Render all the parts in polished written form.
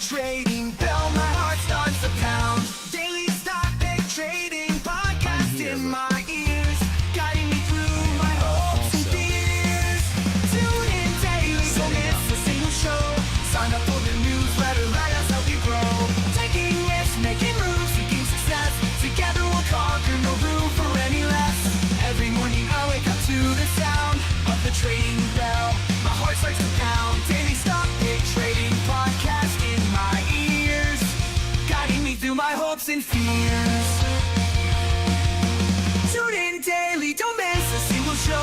trading bell, my heart starts to pound. Daily stock pick trading podcast in my ears, guiding me through my hopes and fears. Tune in daily, don't miss a single show. Sign up for the newsletter, let us help you grow. Taking risks, making moves, seeking success. Together we'll conquer, no room for any less. Every morning I wake up to the sound of the trading bell. My heart starts to pound. Daily stock pick trading podcast in my ears, guiding me through my hopes and fears. Tune in daily, don't miss a single show.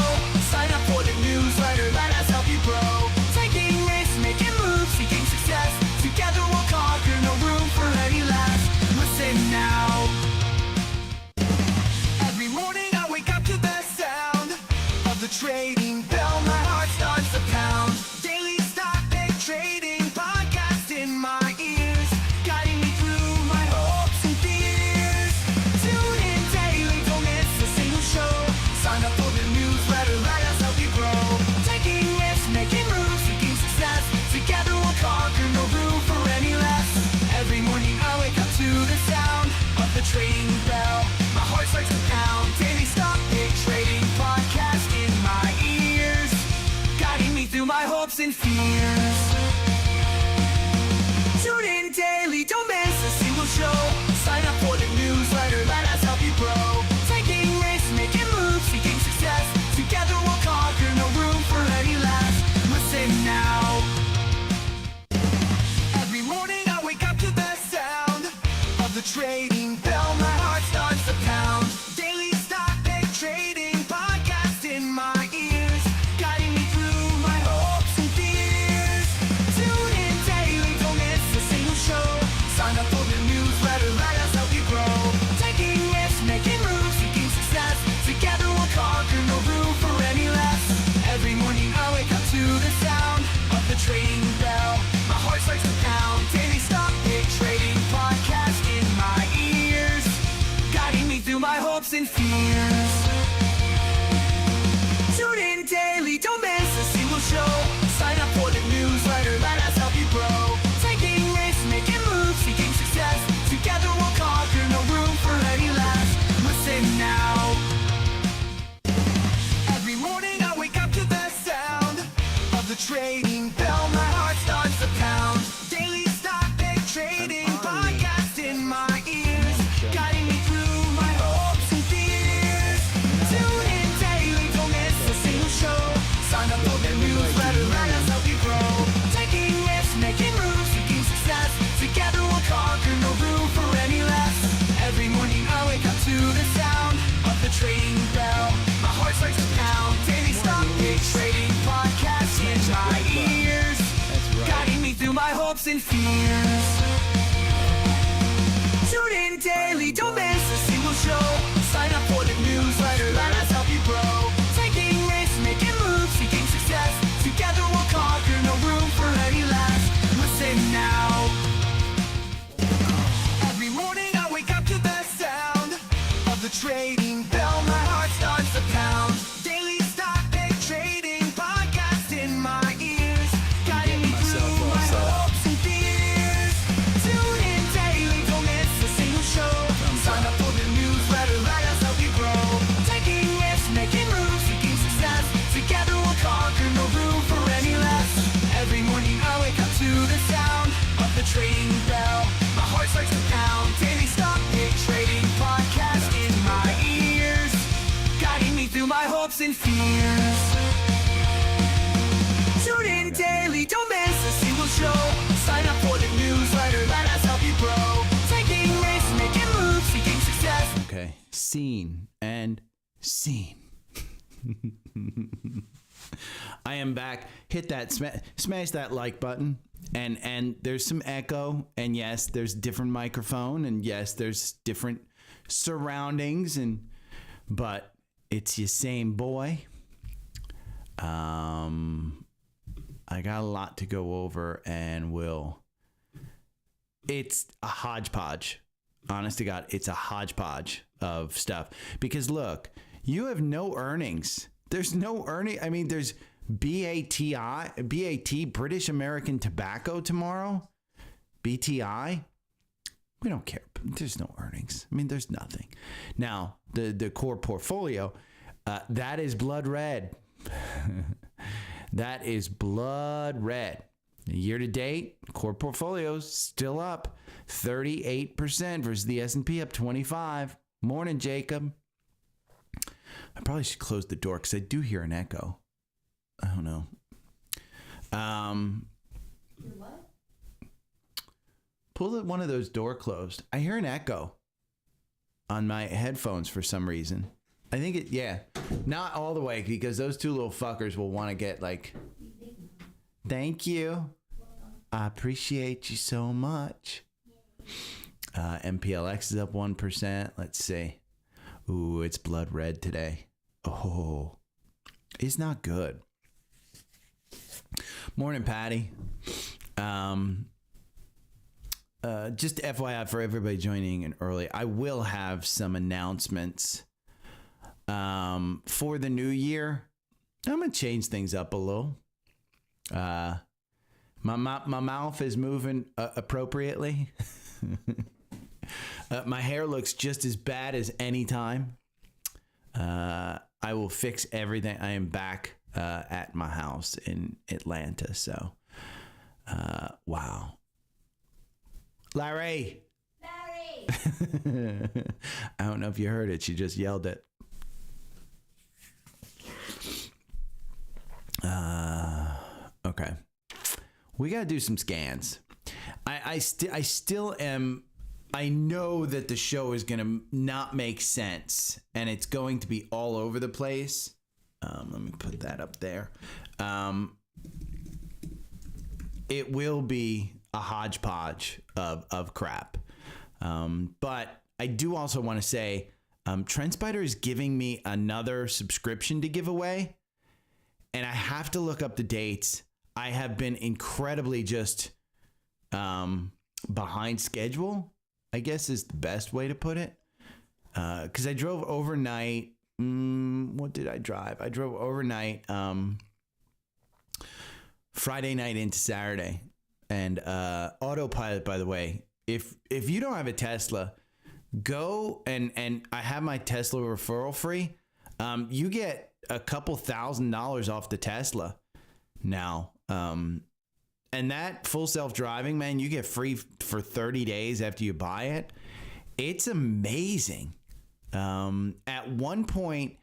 Sign up for the newsletter, let us help you grow. Taking risks, making moves, seeking success. Together we'll conquer, no room for any less. Listen now. Every morning I wake up to the sound of the trading bell. My heart starts to pound. Daily stock pick trading podcast in my ears, guiding me through my hopes and fears. Tune in daily, don't miss a single show. Sign up for the newsletter, let us help you grow. Taking risks, making moves, seeking success. Together we'll conquer, no room for any less. Every morning I wake up to the sound of the trading bell. My heart starts to pound. Daily stock pick trading podcast in my ears, guiding me through my hopes and fears. Tune in daily, don't miss a single show. Sign up for the newsletter, let us help you grow. Taking risks, making moves, seeking success. Together we'll conquer, no room for any less. Listen now. Every morning I wake up to the sound of the trading bell. My heart starts to pound. Daily stock pick trading podcast in my ears, guiding me through my hopes and fears. Tune in daily, don't miss a single show. Sign up for the newsletter, let us help you grow. Taking risks, making moves, seeking success. Together we'll conquer, no room for any less. Every morning I wake up to the sound of the trading bell. My heart starts to pound. Daily stock pick trading podcast in my ears, guiding me through my hopes and fears. Tune in daily, don't miss a single show. Sign up for the newsletter, let us help you grow. Taking risks, making moves, seeking success. Together we'll conquer, no room for any less. Listen now. Every morning I wake up to the sound of the trading bell. My heart starts to pound. Daily stock pick trading podcast in my ears, guiding me through my hopes and fears. Tune in daily, don't miss a single show. Sign up for the newsletter, let us help you grow. Taking risks, making moves, seeking success. Together we'll conquer, no room for any less. Every morning I wake up to the sound of the trading bell. My heart starts to pound. Daily stock pick trading podcast in my ears, guiding me through my hopes and fears. Tune in daily, don't miss a single show. Sign up for the newsletter, let us help you grow. Taking risks, making moves, seeking success. Together we'll conquer, no room for any less. Listen now. Every morning I wake up to the sound of the trading bell. My heart starts to pound. Daily stock pick trading podcast in my ears, guiding me through my hopes and fears. Tune in daily, don't miss a single show. Sign up for the newsletter, let us help you grow. Taking risks, making moves, seeking success. Together we'll conquer, no room for any less. Every morning I wake up to the sound of the trading bell. My heart starts to pound. Daily stock pick trading podcast in my ears, guiding me through my hopes and fears. Tune in daily, don't miss a single show. Sign up for the newsletter, let us help you grow. Taking risks, making moves, seeking success. Okay. Seen and seen. I am back. Hit that, smash that like button. And there's some echo. And yes, there's different microphone. And yes, there's different surroundings. But it's your same boy. I got a lot to go over, and it's a hodgepodge. Honest to God, it's a hodgepodge of stuff. Because look, you have no earnings. There's no earning. I mean, there's BAT, British American Tobacco tomorrow. BTI, we don't care. There's no earnings. I mean, there's nothing. Now, the core portfolio, that is blood red. That is blood red. Year to date, core portfolio's still up 38% versus the S&P up 25. Morning, Jacob. I probably should close the door because I do hear an echo. I don't know. What? Pull one of those door closed. I hear an echo on my headphones for some reason. I think it, yeah, not all the way because those two little fuckers will want to get like, thank you. I appreciate you so much. MPLX is up 1%. Let's see. Ooh, it's blood red today. Oh, it's not good. Morning, Patty. Just FYI for everybody joining in early, I will have some announcements for the new year. I'm going to change things up a little. My mouth is moving appropriately. My hair looks just as bad as any time. I will fix everything. I am back at my house in Atlanta. So, wow. Larry. I don't know if you heard it. She just yelled it. Okay. We got to do some scans. I still am. I know that the show is going to not make sense and it's going to be all over the place. Let me put that up there. It will be a hodgepodge of crap. But I do also want to say Trendspider is giving me another subscription to give away. And I have to look up the dates. I have been incredibly just behind schedule, I guess is the best way to put it. Because I drove overnight. What did I drive? I drove overnight Friday night into Saturday. And autopilot, by the way, if you don't have a Tesla, go and I have my Tesla referral free. You get a couple $1,000s off the Tesla now. And that full self-driving, man, you get free for 30 days after you buy it. It's amazing. At one point,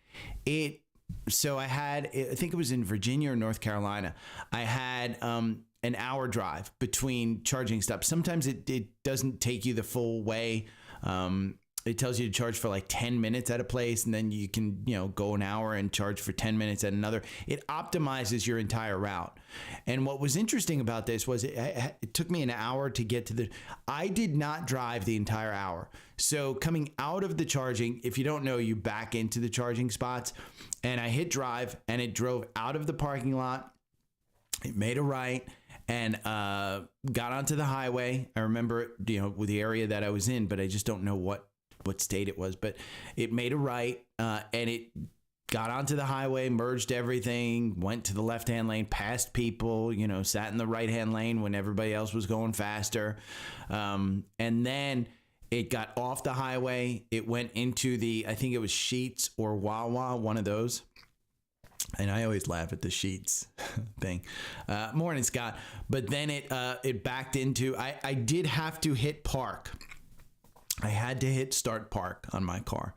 so I had, I think it was in Virginia or North Carolina. I had an hour drive between charging stops. Sometimes it doesn't take you the full way. It tells you to charge for like 10 minutes at a place, and then you can, go an hour and charge for 10 minutes at another. It optimizes your entire route. And what was interesting about this was it took me an hour to get to I did not drive the entire hour. So coming out of the charging, if you don't know, you back into the charging spots, and I hit drive and it drove out of the parking lot. It made a right and got onto the highway. I remember, with the area that I was in, but I just don't know what state it was, but it made a right and it got onto the highway, merged everything, went to the left-hand lane, passed people, sat in the right-hand lane when everybody else was going faster. And then it got off the highway. It went into I think it was Sheetz or Wawa, one of those. And I always laugh at the Sheetz thing. Morning, Scott. But then it backed into, I did have to hit park. I had to hit start park on my car,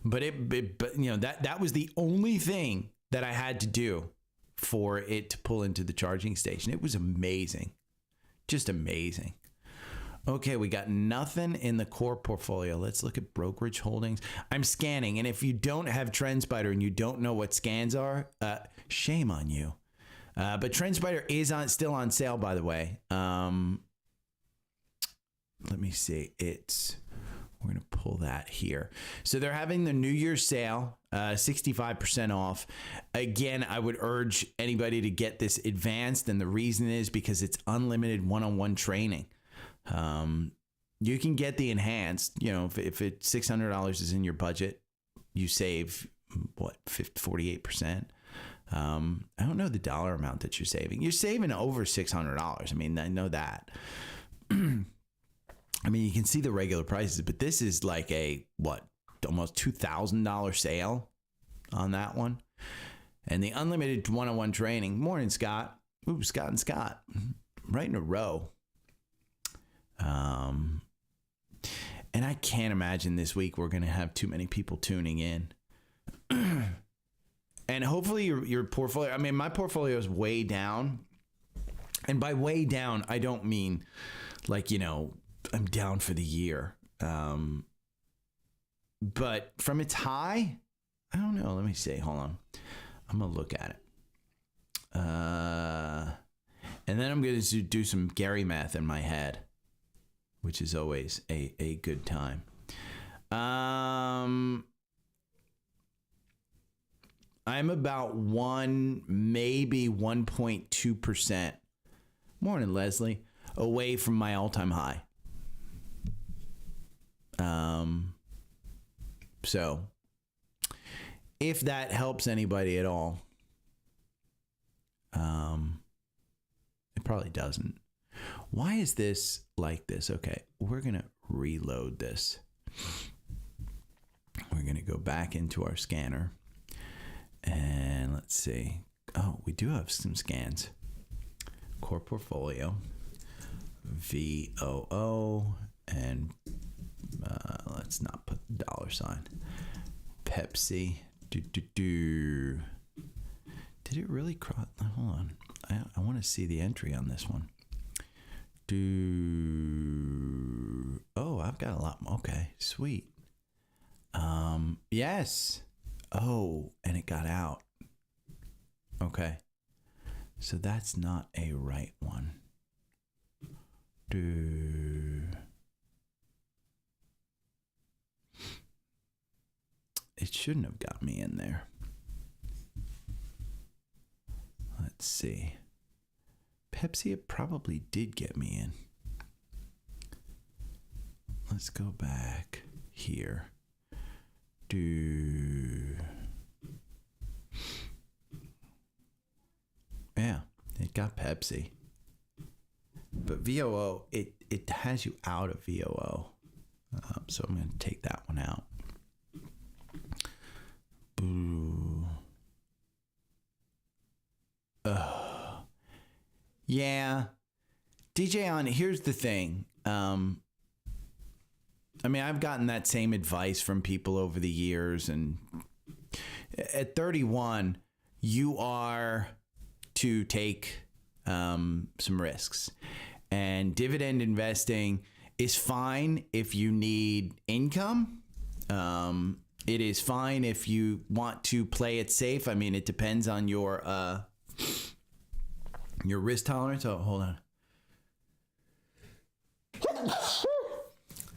but that was the only thing that I had to do for it to pull into the charging station. It was amazing. Just amazing. Okay, we got nothing in the core portfolio. Let's look at brokerage holdings. I'm scanning, and if you don't have Trendspider and you don't know what scans are, shame on you. But Trendspider is still on sale, by the way. Let me see. We're going to pull that here. So they're having the New Year's sale, 65% off. Again, I would urge anybody to get this advanced. And the reason is because it's unlimited one-on-one training. You can get the enhanced, if it's $600 is in your budget, you save 48%. I don't know the dollar amount that you're saving. You're saving over $600. I mean, I know that. I mean, you can see the regular prices, but this is like a, almost $2,000 sale on that one. And the unlimited one-on-one training. Morning, Scott. Ooh, Scott and Scott. Right in a row. And I can't imagine this week we're going to have too many people tuning in. And hopefully your portfolio, I mean, my portfolio is way down. And by way down, I don't mean like, I'm down for the year. But from its high, I don't know. Let me see. Hold on. I'm going to look at it. And then I'm going to do some Gary math in my head, which is always a good time. I'm about maybe 1.2%, morning, Leslie, away from my all-time high. So if that helps anybody at all, it probably doesn't. Why is this like this? Okay, we're going to reload this. We're going to go back into our scanner. And let's see. Oh, we do have some scans. Core portfolio, VOO, and let's not put the $. Pepsi. Did it really cross? Hold on. I want to see the entry on this one. Oh, I've got a lot. Okay, sweet. Yes. Oh, and it got out. Okay. So that's not a right one. It shouldn't have got me in there. Let's see. Pepsi, it probably did get me in. Let's go back here. Yeah, it got Pepsi. But VOO, it has you out of VOO. So I'm going to take that one out. Boo. Yeah. DJ on, here's the thing. I mean, I've gotten that same advice from people over the years, and at 31, you are to take some risks, and dividend investing is fine if you need income. It is fine if you want to play it safe. I mean, it depends on your risk tolerance. Oh, hold on.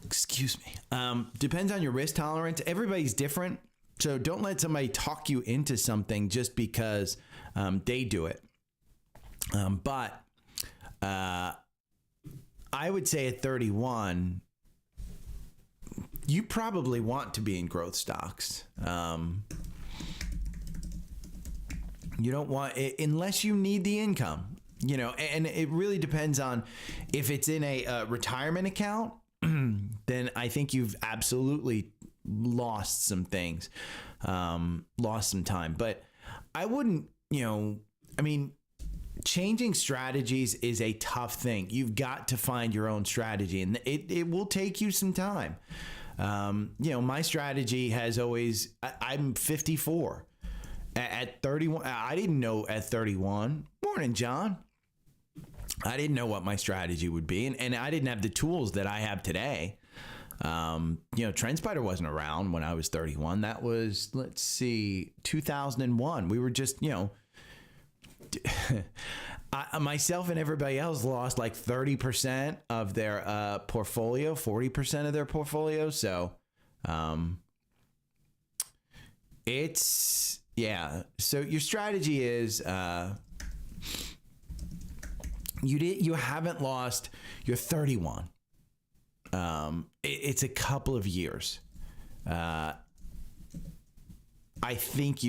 Excuse me. Depends on your risk tolerance. Everybody's different. So don't let somebody talk you into something just because they do it. But I would say at 31, you probably want to be in growth stocks. You don't want it unless you need the income, and it really depends on if it's in a retirement account. Then I think you've absolutely lost some things, lost some time. But I wouldn't, changing strategies is a tough thing. You've got to find your own strategy, and it will take you some time. My strategy has always, I'm 54. At 31, I didn't know at 31. Morning, John. I didn't know what my strategy would be, and I didn't have the tools that I have today. Trendspider wasn't around when I was 31. That was, 2001. We were just, myself and everybody else lost like 30% of their portfolio, 40% of their portfolio. So So your strategy is you haven't lost. You're 31. It's a couple of years. I think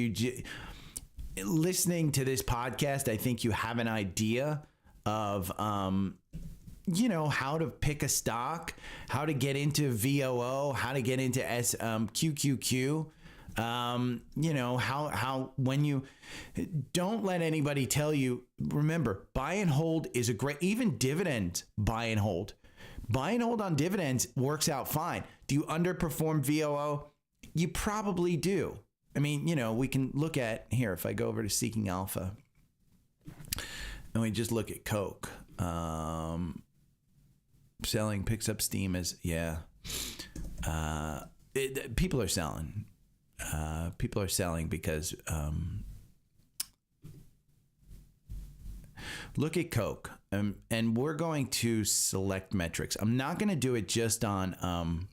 listening to this podcast, I think you have an idea of how to pick a stock, how to get into VOO, how to get into SQQQ. How when you don't let anybody tell you, remember, buy and hold is a great, even dividend buy and hold. Buy and hold on dividends works out fine. Do you underperform VOO? You probably do. I mean, we can look at here. If I go over to Seeking Alpha and we just look at Coke, selling picks up steam as, people are selling. People are selling because look at Coke, and we're going to select metrics. I'm not going to do it just on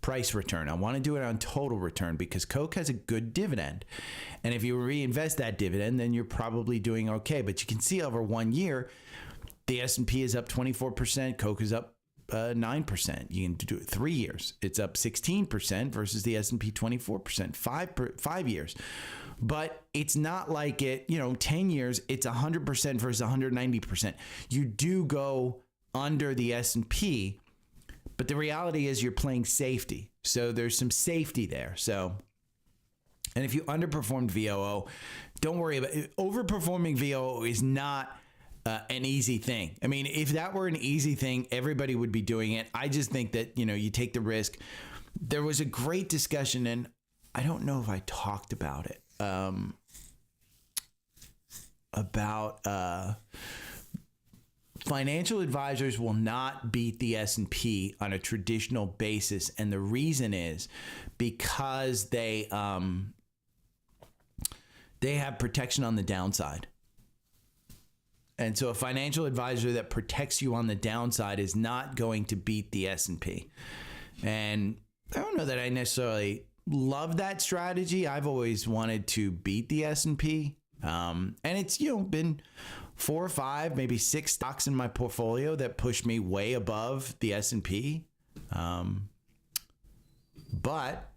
price return. I want to do it on total return because Coke has a good dividend. And if you reinvest that dividend, then you're probably doing okay. But you can see over 1 year, the S&P is up 24%. Coke is up 9%. You can do it 3 years. It's up 16% versus the S&P 24%, 5 years. But it's not like 10 years, it's 100% versus 190%. You do go under the S&P, but the reality is you're playing safety. So there's some safety there. And if you underperformed VOO, don't worry about it. Overperforming VOO is not an easy thing. I mean, if that were an easy thing, everybody would be doing it. I just think that, you take the risk. There was a great discussion, and I don't know if I talked about it, about financial advisors will not beat the S&P on a traditional basis. And the reason is because they have protection on the downside. And so a financial advisor that protects you on the downside is not going to beat the S&P. And I don't know that I necessarily love that strategy. I've always wanted to beat the S&P. And it's, been 4 or 5, maybe 6 stocks in my portfolio that pushed me way above the S&P. But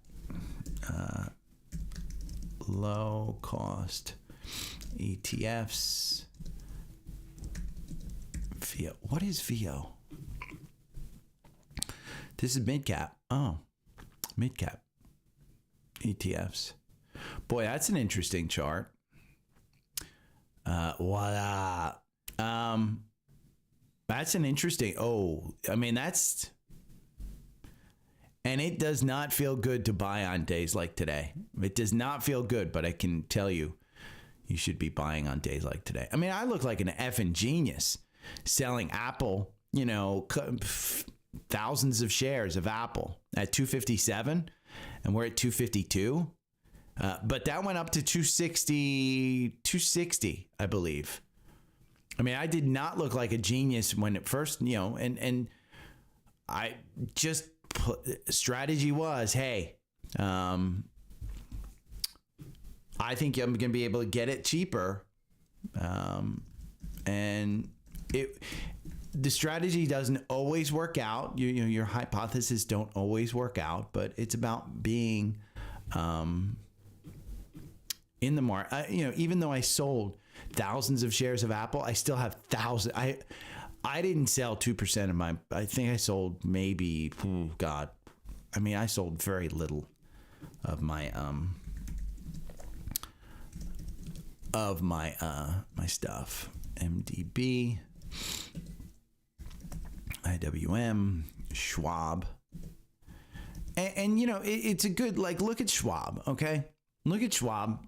low cost ETFs. VO. What is VO? This is mid cap. Oh, mid cap ETFs. Boy, that's an interesting chart. Voila. That's an interesting. And it does not feel good to buy on days like today. It does not feel good, but I can tell you, you should be buying on days like today. I mean, I look like an effing genius selling Apple, thousands of shares of Apple at 257, and we're at 252. But that went up to 260, I believe. I mean, I did not look like a genius when it first, and I just strategy was, hey, I think I'm going to be able to get it cheaper. And the strategy doesn't always work out. Your hypotheses don't always work out, but it's about being in the market. Even though I sold thousands of shares of Apple, I still have thousands. I didn't sell 2% of my. I think I sold maybe. Oh God, I sold very little of my my stuff. MDB, IWM, Schwab, and it's a good look at Schwab. Okay, look at Schwab.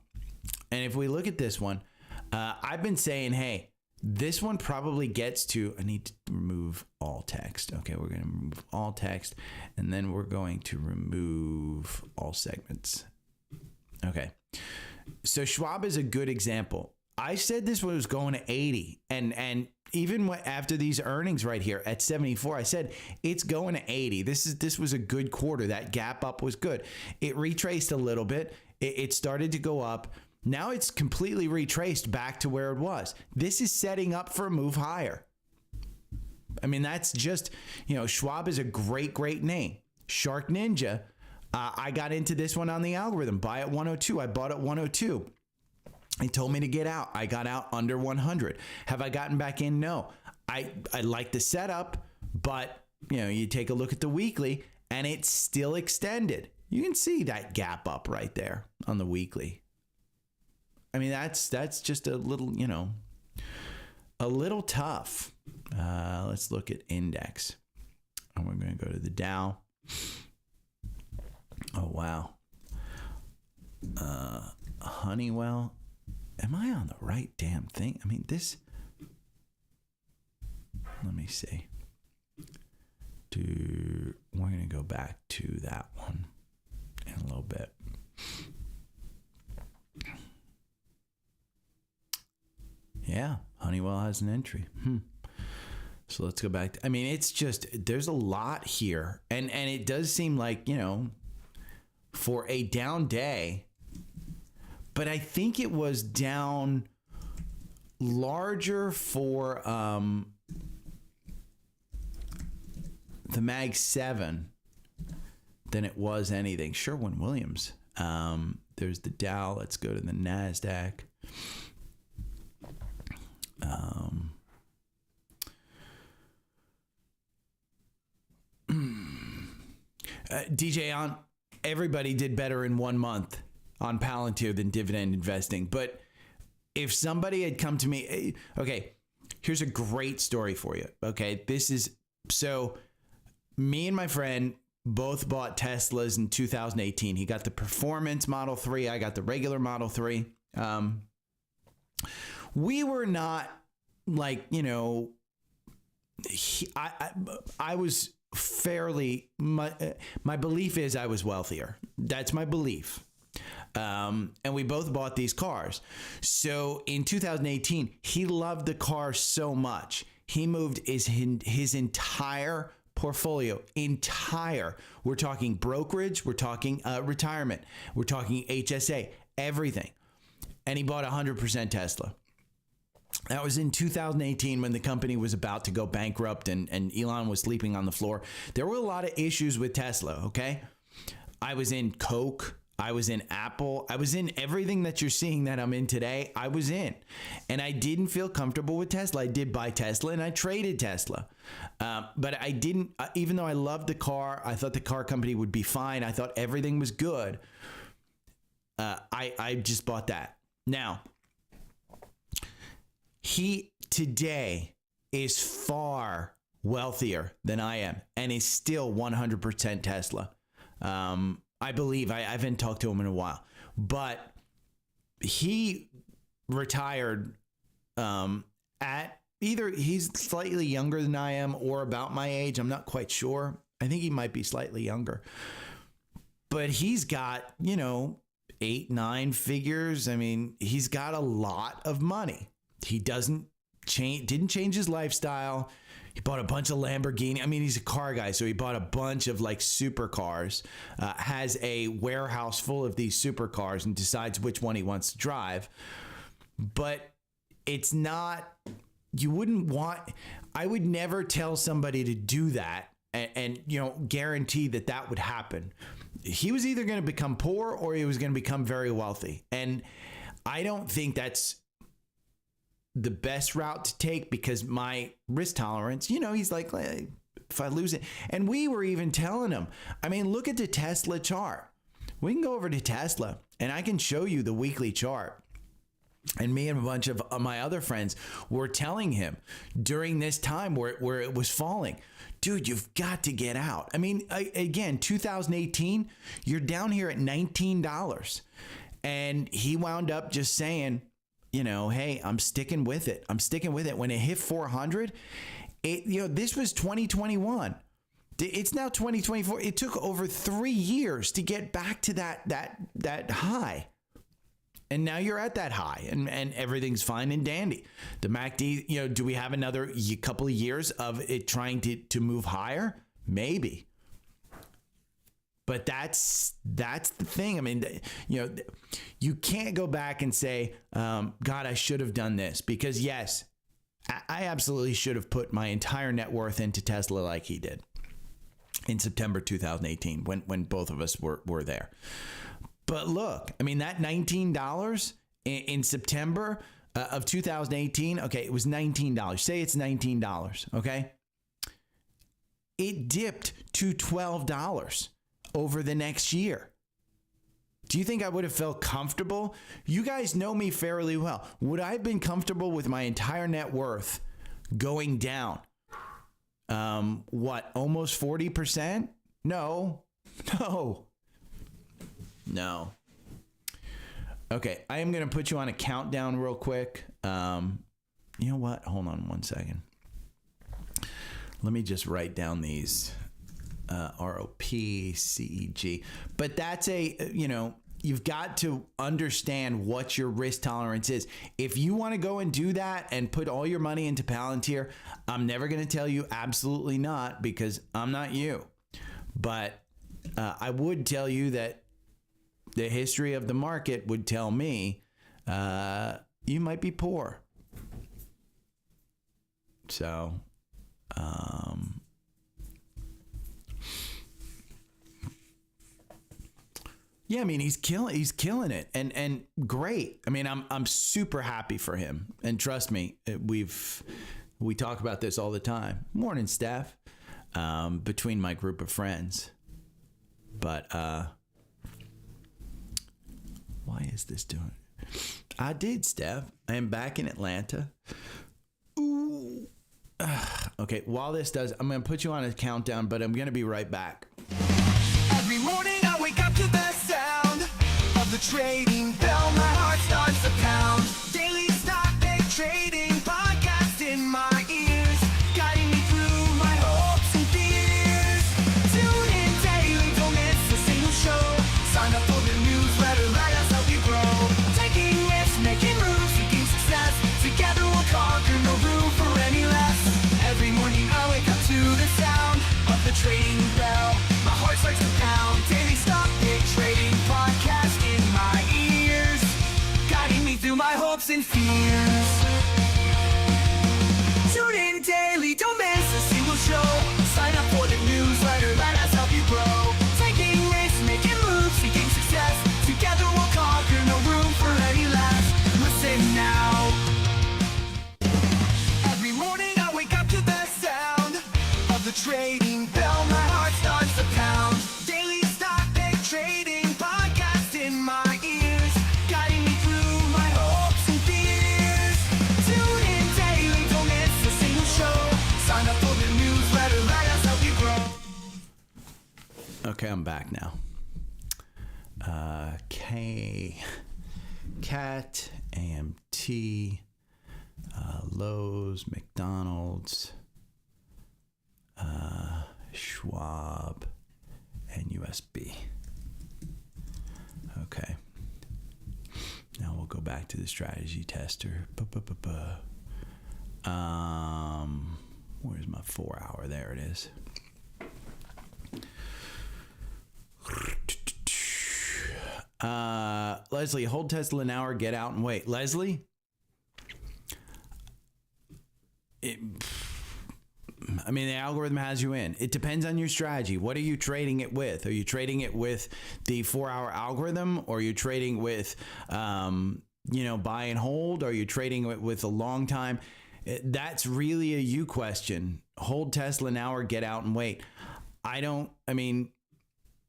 And if we look at this one, I've been saying, hey, this one probably gets to, I need to remove all text. Okay, we're going to remove all text, and then we're going to remove all segments. Okay, so Schwab is a good example. I said this was going to 80, and even after these earnings right here at 74, I said it's going to 80. This was a good quarter. That gap up was good. It retraced a little bit. It started to go up. Now it's completely retraced back to where it was. This is setting up for a move higher. That's just, Schwab is a great name. Shark Ninja, I got into this one on the algorithm. Buy at 102. I bought at 102. He told me to get out. I got out under 100. Have I gotten back in? No. I like the setup, but you take a look at the weekly and it's still extended. You can see that gap up right there on the weekly. I mean, that's just a little, a little tough. Let's look at index. And we're going to go to the Dow. Oh, wow. Honeywell. Am I on the right damn thing? I mean, this. Let me see. We're going to go back to that one in a little bit. Yeah, Honeywell has an entry. So let's go back. I mean, it's just, there's a lot here. And it does seem like, for a down day, but I think it was down larger for the Mag 7 than it was anything. Sherwin-Williams. There's the Dow. Let's go to the NASDAQ. DJ, on everybody did better in 1 month on Palantir than dividend investing. But if somebody had come to me, okay, here's a great story for you. Okay, so me and my friend both bought Teslas in 2018. He got the Performance Model 3. I got the regular Model 3. We were not like, I was fairly, my belief is I was wealthier. That's my belief. And we both bought these cars. So in 2018, he loved the car so much. He moved his entire portfolio, we're talking brokerage, we're talking retirement, we're talking HSA, everything. And he bought 100% Tesla. That was in 2018 when the company was about to go bankrupt and Elon was sleeping on the floor. There were a lot of issues with Tesla, okay? I was in Coke. I was in Apple. I was in everything that you're seeing that I'm in today. I was in. And I didn't feel comfortable with Tesla. I did buy Tesla and I traded Tesla. But I didn't, even though I loved the car, I thought the car company would be fine. I thought everything was good. I just bought that. Now, he today is far wealthier than I am and is still 100% Tesla. I believe, I haven't talked to him in a while, but he retired at either he's slightly younger than I am or about my age. I'm not quite sure. I think he might be slightly younger, but he's got, 8, 9 figures. I mean, he's got a lot of money. He didn't change his lifestyle. He bought a bunch of Lamborghini. I mean, he's a car guy, so he bought a bunch of like supercars, has a warehouse full of these supercars and decides which one he wants to drive. But it's not, I would never tell somebody to do that and guarantee that would happen. He was either going to become poor or he was going to become very wealthy. And I don't think that's the best route to take because my risk tolerance, he's like, if I lose it. And we were even telling him, I mean, look at the Tesla chart. We can go over to Tesla and I can show you the weekly chart. And me and a bunch of my other friends were telling him during this time where it was falling, dude, you've got to get out. I mean, again, 2018, you're down here at $19. And he wound up just saying, hey, I'm sticking with it. When it hit 400, this was 2021. It's now 2024. It took over 3 years to get back to that high. And now you're at that high and everything's fine and dandy. The MACD, do we have another couple of years of it trying to move higher? Maybe. But that's the thing. I mean, you can't go back and say, God, I should have done this. Because yes, I absolutely should have put my entire net worth into Tesla like he did in September 2018 when both of us were there. But look, I mean, that $19 in September, of 2018, okay, it was $19. Say it's $19, okay? It dipped to $12 over the next year. Do you think I would have felt comfortable? You guys know me fairly well. Would I have been comfortable with my entire net worth going down? Almost 40%? No. Okay, I am going to put you on a countdown real quick. You know what? Hold on one second. Let me just write down these ROP, CEG. But that's you've got to understand what your risk tolerance is. If you want to go and do that and put all your money into Palantir, I'm never going to tell you absolutely not, because I'm not you. But I would tell you that the history of the market would tell me you might be poor. So, yeah, I mean, he's killing it, and great. I mean, I'm super happy for him, and trust me, we talk about this all the time. Morning, Steph, between my group of friends. But why is this doing it? I did, Steph. I am back in Atlanta. Ooh. Okay, while this does, I'm going to put you on a countdown, but I'm going to be right back. Every morning I wake up to the sound of the trading bell. My heart starts to pound. Daily stock pick trading podcast in my ears, guiding me through my hopes and fears. Tune in daily, don't miss a single show. Sign up for the newsletter, let us help you grow. Taking risks, making moves, seeking success. Together we'll conquer, no room for any less. Every morning I wake up to the sound of the trading bell. My heart starts to pound. Daily stock pick trading podcast in my ears, guiding me through my hopes and fears. Tune in daily, don't miss a single show. Sign up for the newsletter, let us help you grow. Taking risks, making moves, seeking success. Together we'll conquer, no room for any less. Listen now. Every morning I wake up to the sound of the trading bell. My heart starts to pound. Daily stock pick trading podcast in my ears, guiding me through my hopes and fears. Tune in daily, don't miss a single show. Sign up for the newsletter, let us help you grow. Okay, I'm back now. Cat, AMT, Lowe's, McDonald's, Schwab, and USB. Okay. Now we'll go back to the strategy tester. Where's my 4 hour? There it is. Leslie, hold Tesla an hour, get out and wait. Leslie? I mean, the algorithm has you in. It depends on your strategy. What are you trading it with? Are you trading it with the 4 hour algorithm? Or are you trading with, buy and hold? Or are you trading it with a long time? That's really a you question. Hold Tesla an hour, get out and wait.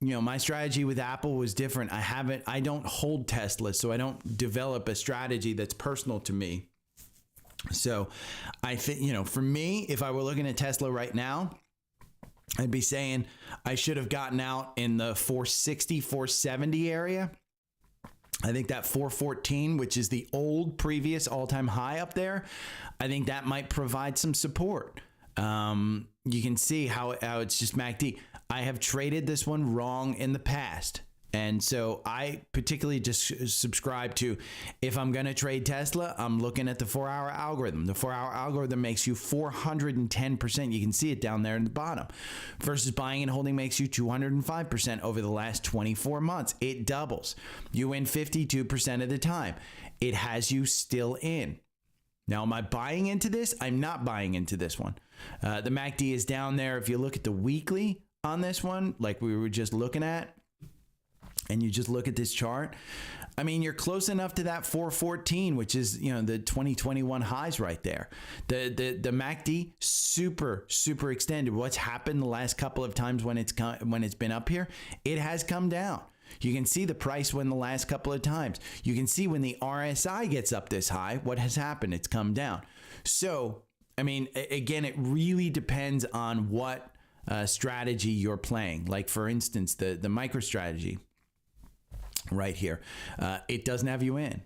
My strategy with Apple was different. I don't hold Tesla, so I don't develop a strategy that's personal to me. So I think, for me, if I were looking at Tesla right now, I'd be saying I should have gotten out in the 460, 470 area. I think that 414, which is the old previous all-time high up there, I think that might provide some support. You can see how it's just MACD. I have traded this one wrong in the past. And so I particularly just subscribe to, if I'm going to trade Tesla, I'm looking at the 4 hour algorithm. The 4 hour algorithm makes you 410%. You can see it down there in the bottom. Versus buying and holding makes you 205% over the last 24 months. It doubles. You win 52% of the time. It has you still in. Now, am I buying into this? I'm not buying into this one. The MACD is down there. If you look at the weekly on this one, like we were just looking at, and you just look at this chart, I mean, you're close enough to that 414, which is, the 2021 highs right there. The MACD super extended. What's happened the last couple of times when it's been up here? It has come down. You can see the price when the last couple of times. You can see when the RSI gets up this high, what has happened? It's come down. So, I mean, again, it really depends on what strategy you're playing. Like, for instance, the micro strategy right here, it doesn't have you in.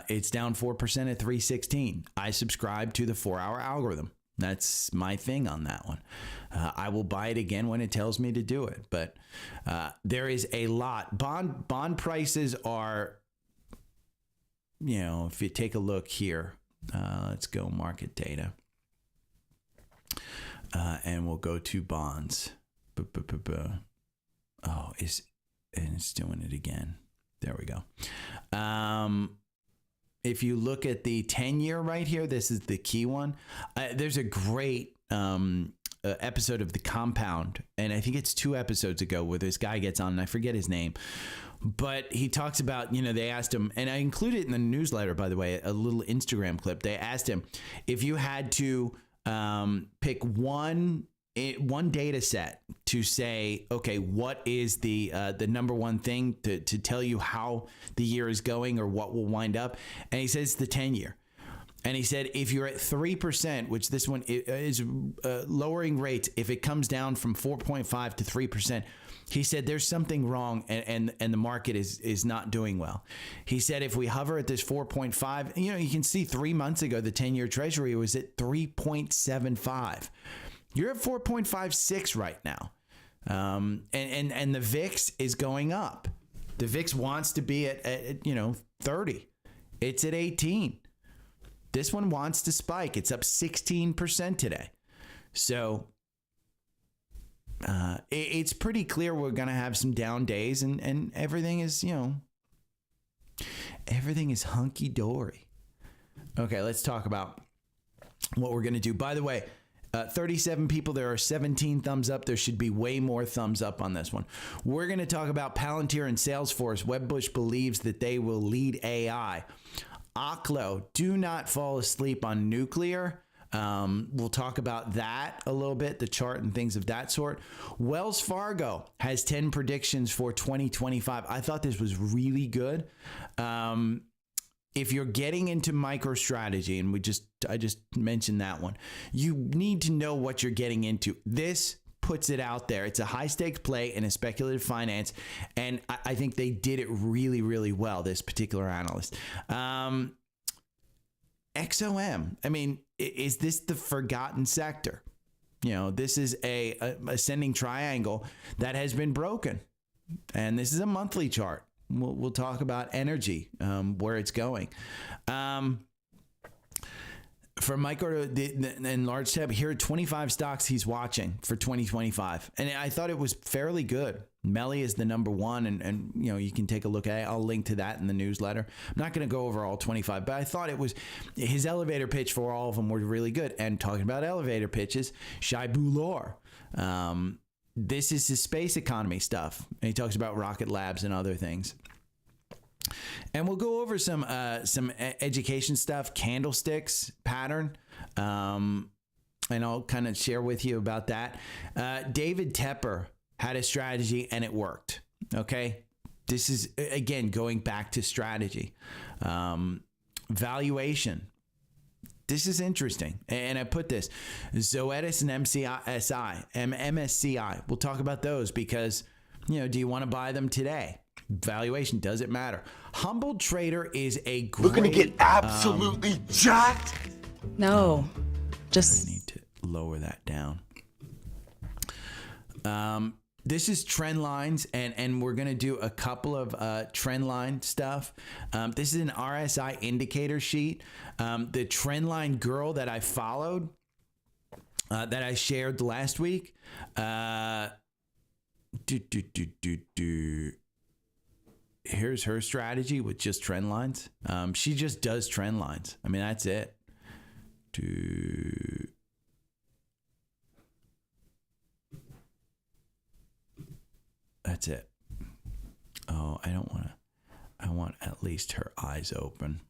It's down 4% at 316. I subscribe to the 4-hour algorithm. That's my thing on that one. I will buy it again when it tells me to do it. But there is a lot. Bond prices are, if you take a look here, let's go market data. And we'll go to bonds. Oh, it's doing it again. There we go. If you look at the 10-year right here, this is the key one. There's a great episode of The Compound, and I think it's 2 episodes ago, where this guy gets on, and I forget his name, but he talks about, they asked him, and I included it in the newsletter, by the way, a little Instagram clip. They asked him if you had to pick one data set to say, okay, what is the number one thing to tell you how the year is going or what will wind up, and he says the 10-year. And he said, if you're at 3%, which this one is lowering rates, if it comes down from 4.5 to 3%, he said there's something wrong, and the market is not doing well. He said if we hover at this 4.5, you can see 3 months ago the 10-year Treasury was at 3.75. You're at 4.56 right now, and the VIX is going up. The VIX wants to be at 30. It's at 18. This one wants to spike. It's up 16% today. So it's pretty clear we're going to have some down days, and everything is, everything is hunky-dory. Okay, let's talk about what we're going to do. By the way, 37 people, there are 17 thumbs up. There should be way more thumbs up on this one. We're going to talk about Palantir and Salesforce. Wedbush believes that they will lead AI. Oklo, do not fall asleep on nuclear. We'll talk about that a little bit, the chart and things of that sort. Wells Fargo has 10 predictions for 2025. I thought this was really good. If you're getting into MicroStrategy, and I just mentioned that one, you need to know what you're getting into. This puts it out there. It's a high stakes play in a speculative finance, and I think they did it really, really well, this particular analyst. XOM, I mean, is this the forgotten sector? This is a ascending triangle that has been broken, and this is a monthly chart. We'll talk about energy, where it's going. For micro and large tab, here are 25 stocks he's watching for 2025. And I thought it was fairly good. Melly is the number one, and you can take a look at it. I'll link to that in the newsletter. I'm not going to go over all 25, but I thought it was his elevator pitch for all of them were really good. And talking about elevator pitches, Shai Bulor. This is his space economy stuff. And he talks about Rocket Labs and other things. And we'll go over some education stuff, candlesticks pattern, and I'll kind of share with you about that. David Tepper had a strategy and it worked. Okay, this is again going back to strategy, valuation. This is interesting, and I put this Zoetis and MSCI. We'll talk about those because do you want to buy them today? Valuation, does it matter? Humble Trader is a great... We're gonna get absolutely jacked. No, I just need to lower that down. This is trend lines, and we're gonna do a couple of trend line stuff. This is an RSI indicator sheet. The trend line girl that I followed, that I shared last week. Here's her strategy with just trend lines. She just does trend lines. I mean, that's it. That's it. Oh, I don't want to. I want at least her eyes open.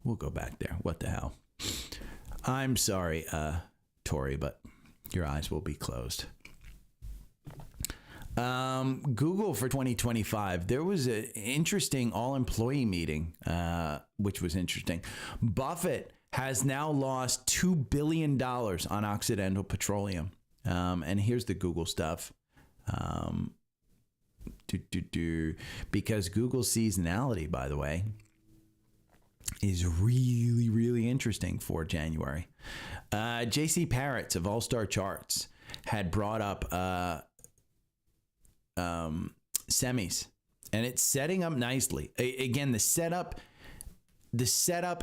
We'll go back there. What the hell? I'm sorry, Tori, but your eyes will be closed. Google for 2025. There was an interesting all-employee meeting, which was interesting. Buffett has now lost $2 billion on Occidental Petroleum. And here's the Google stuff. Because Google seasonality, by the way, is really, really interesting for January. JC Parrots of All Star Charts had brought up semis, and it's setting up nicely. Again, the setup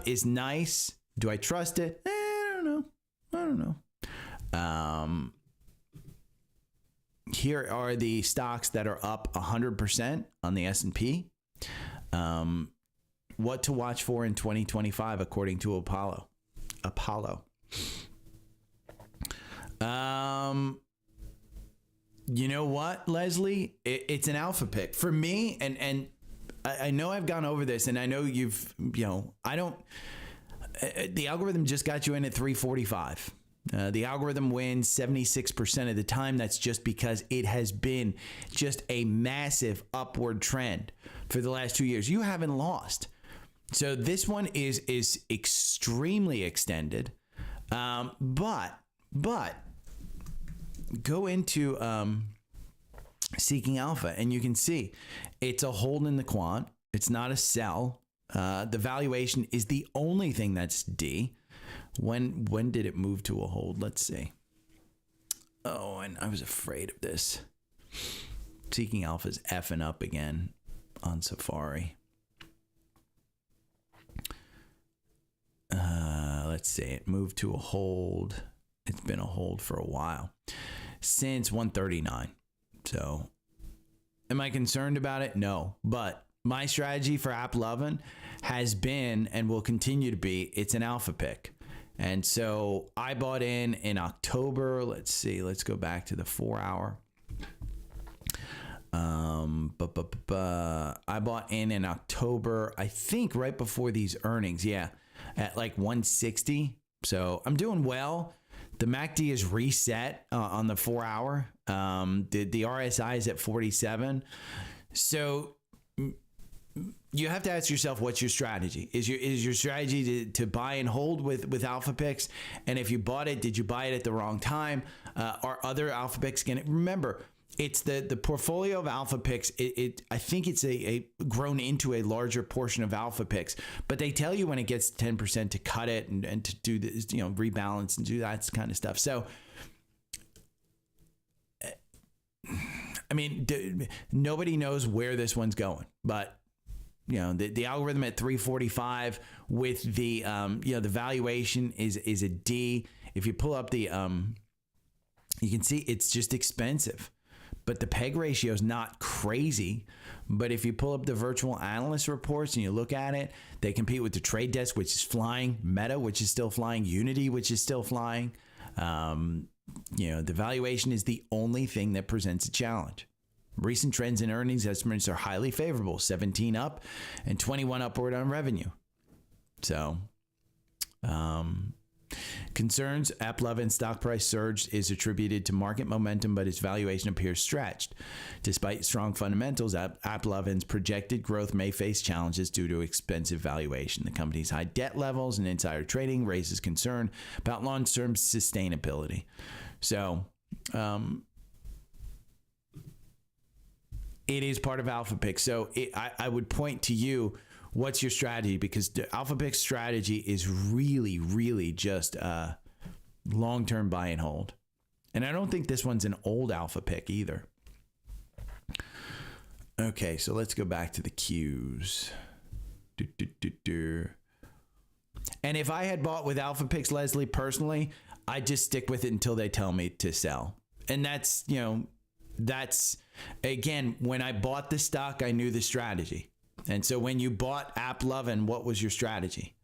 is nice. Do I trust it? I don't know. Here are the stocks that are up 100% on the S&P. What to watch for in 2025, according to Apollo. You know what, Leslie? It's an alpha pick for me, and I know I've gone over this, and I know you've, the algorithm just got you in at 345. The algorithm wins 76% of the time. That's just because it has been just a massive upward trend for the last 2 years. You haven't lost. So this one is extremely extended. But go into Seeking Alpha, and you can see it's a hold in the quant. It's not a sell. The valuation is the only thing that's D. When did it move to a hold? Let's see. Oh, and I was afraid of this. Seeking Alpha's effing up again on Safari. Let's see. It moved to a hold. It's been a hold for a while. Since 139. So, am I concerned about it? No. But my strategy for AppLovin has been and will continue to be, it's an alpha pick. And so I bought in October. Let's see. Let's go back to the 4 hour. I bought in October, I think right before these earnings. Yeah. At like 160. So I'm doing well. The MACD is reset on the 4 hour. The RSI is at 47. So you have to ask yourself, what's your strategy? Is your strategy to buy and hold with alpha picks? And if you bought it, did you buy it at the wrong time? Are other alpha picks going to remember? It's the portfolio of alpha picks. I think it's a grown into a larger portion of alpha picks, but they tell you when it gets 10% to cut it and to do this, rebalance and do that kind of stuff. So, I mean, nobody knows where this one's going, but the algorithm at 345 with the the valuation is a D. If you pull up the you can see it's just expensive. But the PEG ratio is not crazy. But if you pull up the virtual analyst reports and you look at it, they compete with the Trade Desk, which is flying, Meta, which is still flying, Unity, which is still flying. The valuation is the only thing that presents a challenge. Recent trends in earnings estimates are highly favorable, 17 up and 21 upward on revenue. So, concerns, AppLovin stock price surge is attributed to market momentum, but its valuation appears stretched. Despite strong fundamentals, AppLovin's projected growth may face challenges due to expensive valuation. The company's high debt levels and insider trading raises concern about long-term sustainability. So, it is part of Alpha Pick. So I would point to you, what's your strategy? Because the Alpha Pick strategy is really, really just long-term buy and hold. And I don't think this one's an old Alpha Pick either. Okay, so let's go back to the Qs. And if I had bought with Alpha Picks, Leslie, personally, I'd just stick with it until they tell me to sell. And that's, that's, again, when I bought the stock, I knew the strategy. And so when you bought AppLovin, what was your strategy?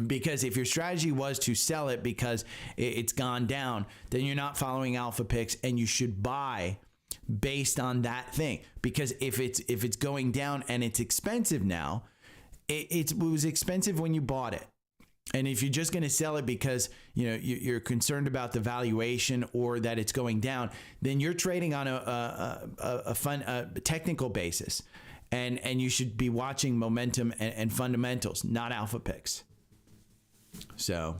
Because if your strategy was to sell it because it's gone down, then you're not following alpha picks, and you should buy based on that thing. Because if it's going down and it's expensive now, it was expensive when you bought it. And if you're just going to sell it because you're concerned about the valuation or that it's going down, then you're trading on a technical basis, and you should be watching momentum and fundamentals, not alpha picks. So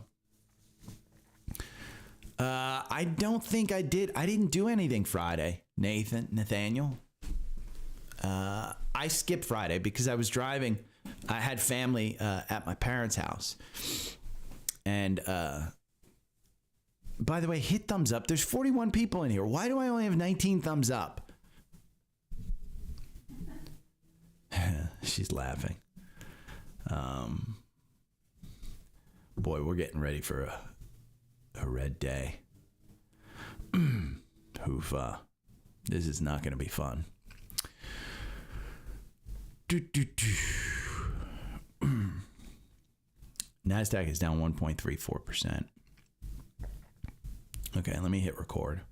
I don't think I did. I didn't do anything Friday, Nathaniel. I skipped Friday because I was driving. I had family at my parents' house. And by the way, hit thumbs up. There's 41 people in here. Why do I only have 19 thumbs up? She's laughing. Boy, we're getting ready for a red day. This is not going to be fun. NASDAQ is down 1.34%. Okay, let me hit record.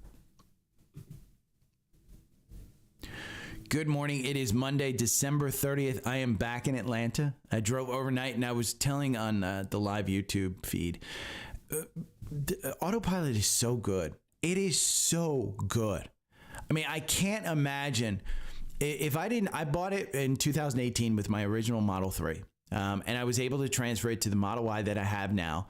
Good morning. It is Monday, December 30th. I am back in Atlanta. I drove overnight, and I was telling on the live YouTube feed. Autopilot is so good. It is so good. I mean, I can't imagine if I bought it in 2018 with my original Model 3. And I was able to transfer it to the Model Y that I have now.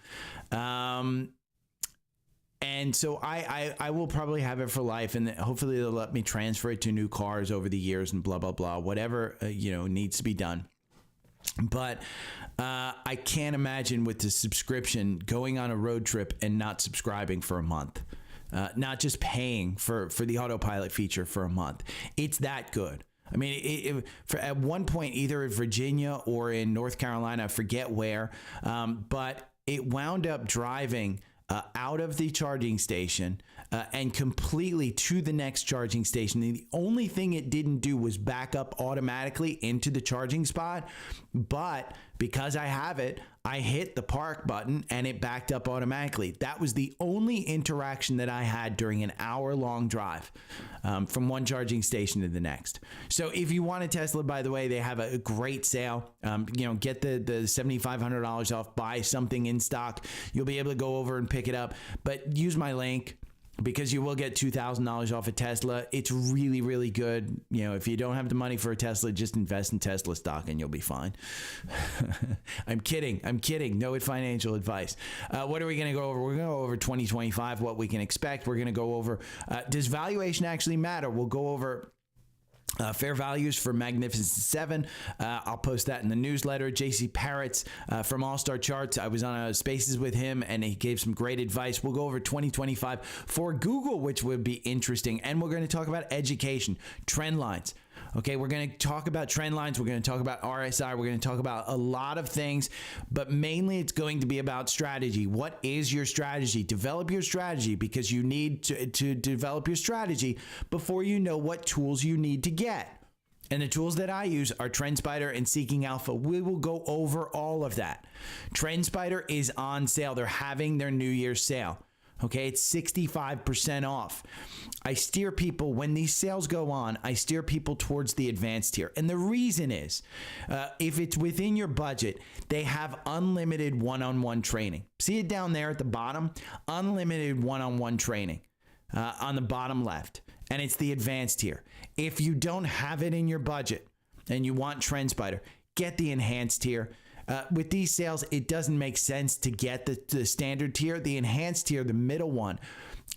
And so I will probably have it for life, and hopefully they'll let me transfer it to new cars over the years and blah, blah, blah, whatever, needs to be done. But I can't imagine with the subscription going on a road trip and not subscribing for a month. Not just paying for the autopilot feature for a month. It's that good. I mean, at one point, either in Virginia or in North Carolina, I forget where, but it wound up driving out of the charging station and completely to the next charging station. And the only thing it didn't do was back up automatically into the charging spot. But because I have it, I hit the park button and it backed up automatically. That was the only interaction that I had during an hour-long drive from one charging station to the next. So if you want a Tesla, by the way, they have a great sale. Get the $7,500 off, buy something in stock. You'll be able to go over and pick it up. But use my link, because you will get $2,000 off a Tesla. It's really, really good. If you don't have the money for a Tesla, just invest in Tesla stock and you'll be fine. I'm kidding. No financial advice. What are we going to go over? We're going to go over 2025, what we can expect. We're going to go over, does valuation actually matter? We'll go over fair values for Magnificent 7. I'll post that in the newsletter. JC Parrott's from All Star Charts. I was on Spaces with him, and he gave some great advice. We'll go over 2025 for Google, which would be interesting. And we're going to talk about education, trend lines. Okay, we're going to talk about trend lines. We're going to talk about RSI. We're going to talk about a lot of things, but mainly it's going to be about strategy. What is your strategy? Develop your strategy, because you need to develop your strategy before you know what tools you need to get. And the tools that I use are Trendspider and Seeking Alpha. We will go over all of that. Trendspider is on sale. They're having their New Year's sale. Okay, it's 65% off. I steer people, when these sales go on, I steer people towards the advanced tier. And the reason is, if it's within your budget, they have unlimited one-on-one training. See it down there at the bottom? Unlimited one-on-one training on the bottom left. And it's the advanced tier. If you don't have it in your budget and you want Trendspider, get the enhanced tier. With these sales, it doesn't make sense to get the standard tier. The enhanced tier, the middle one,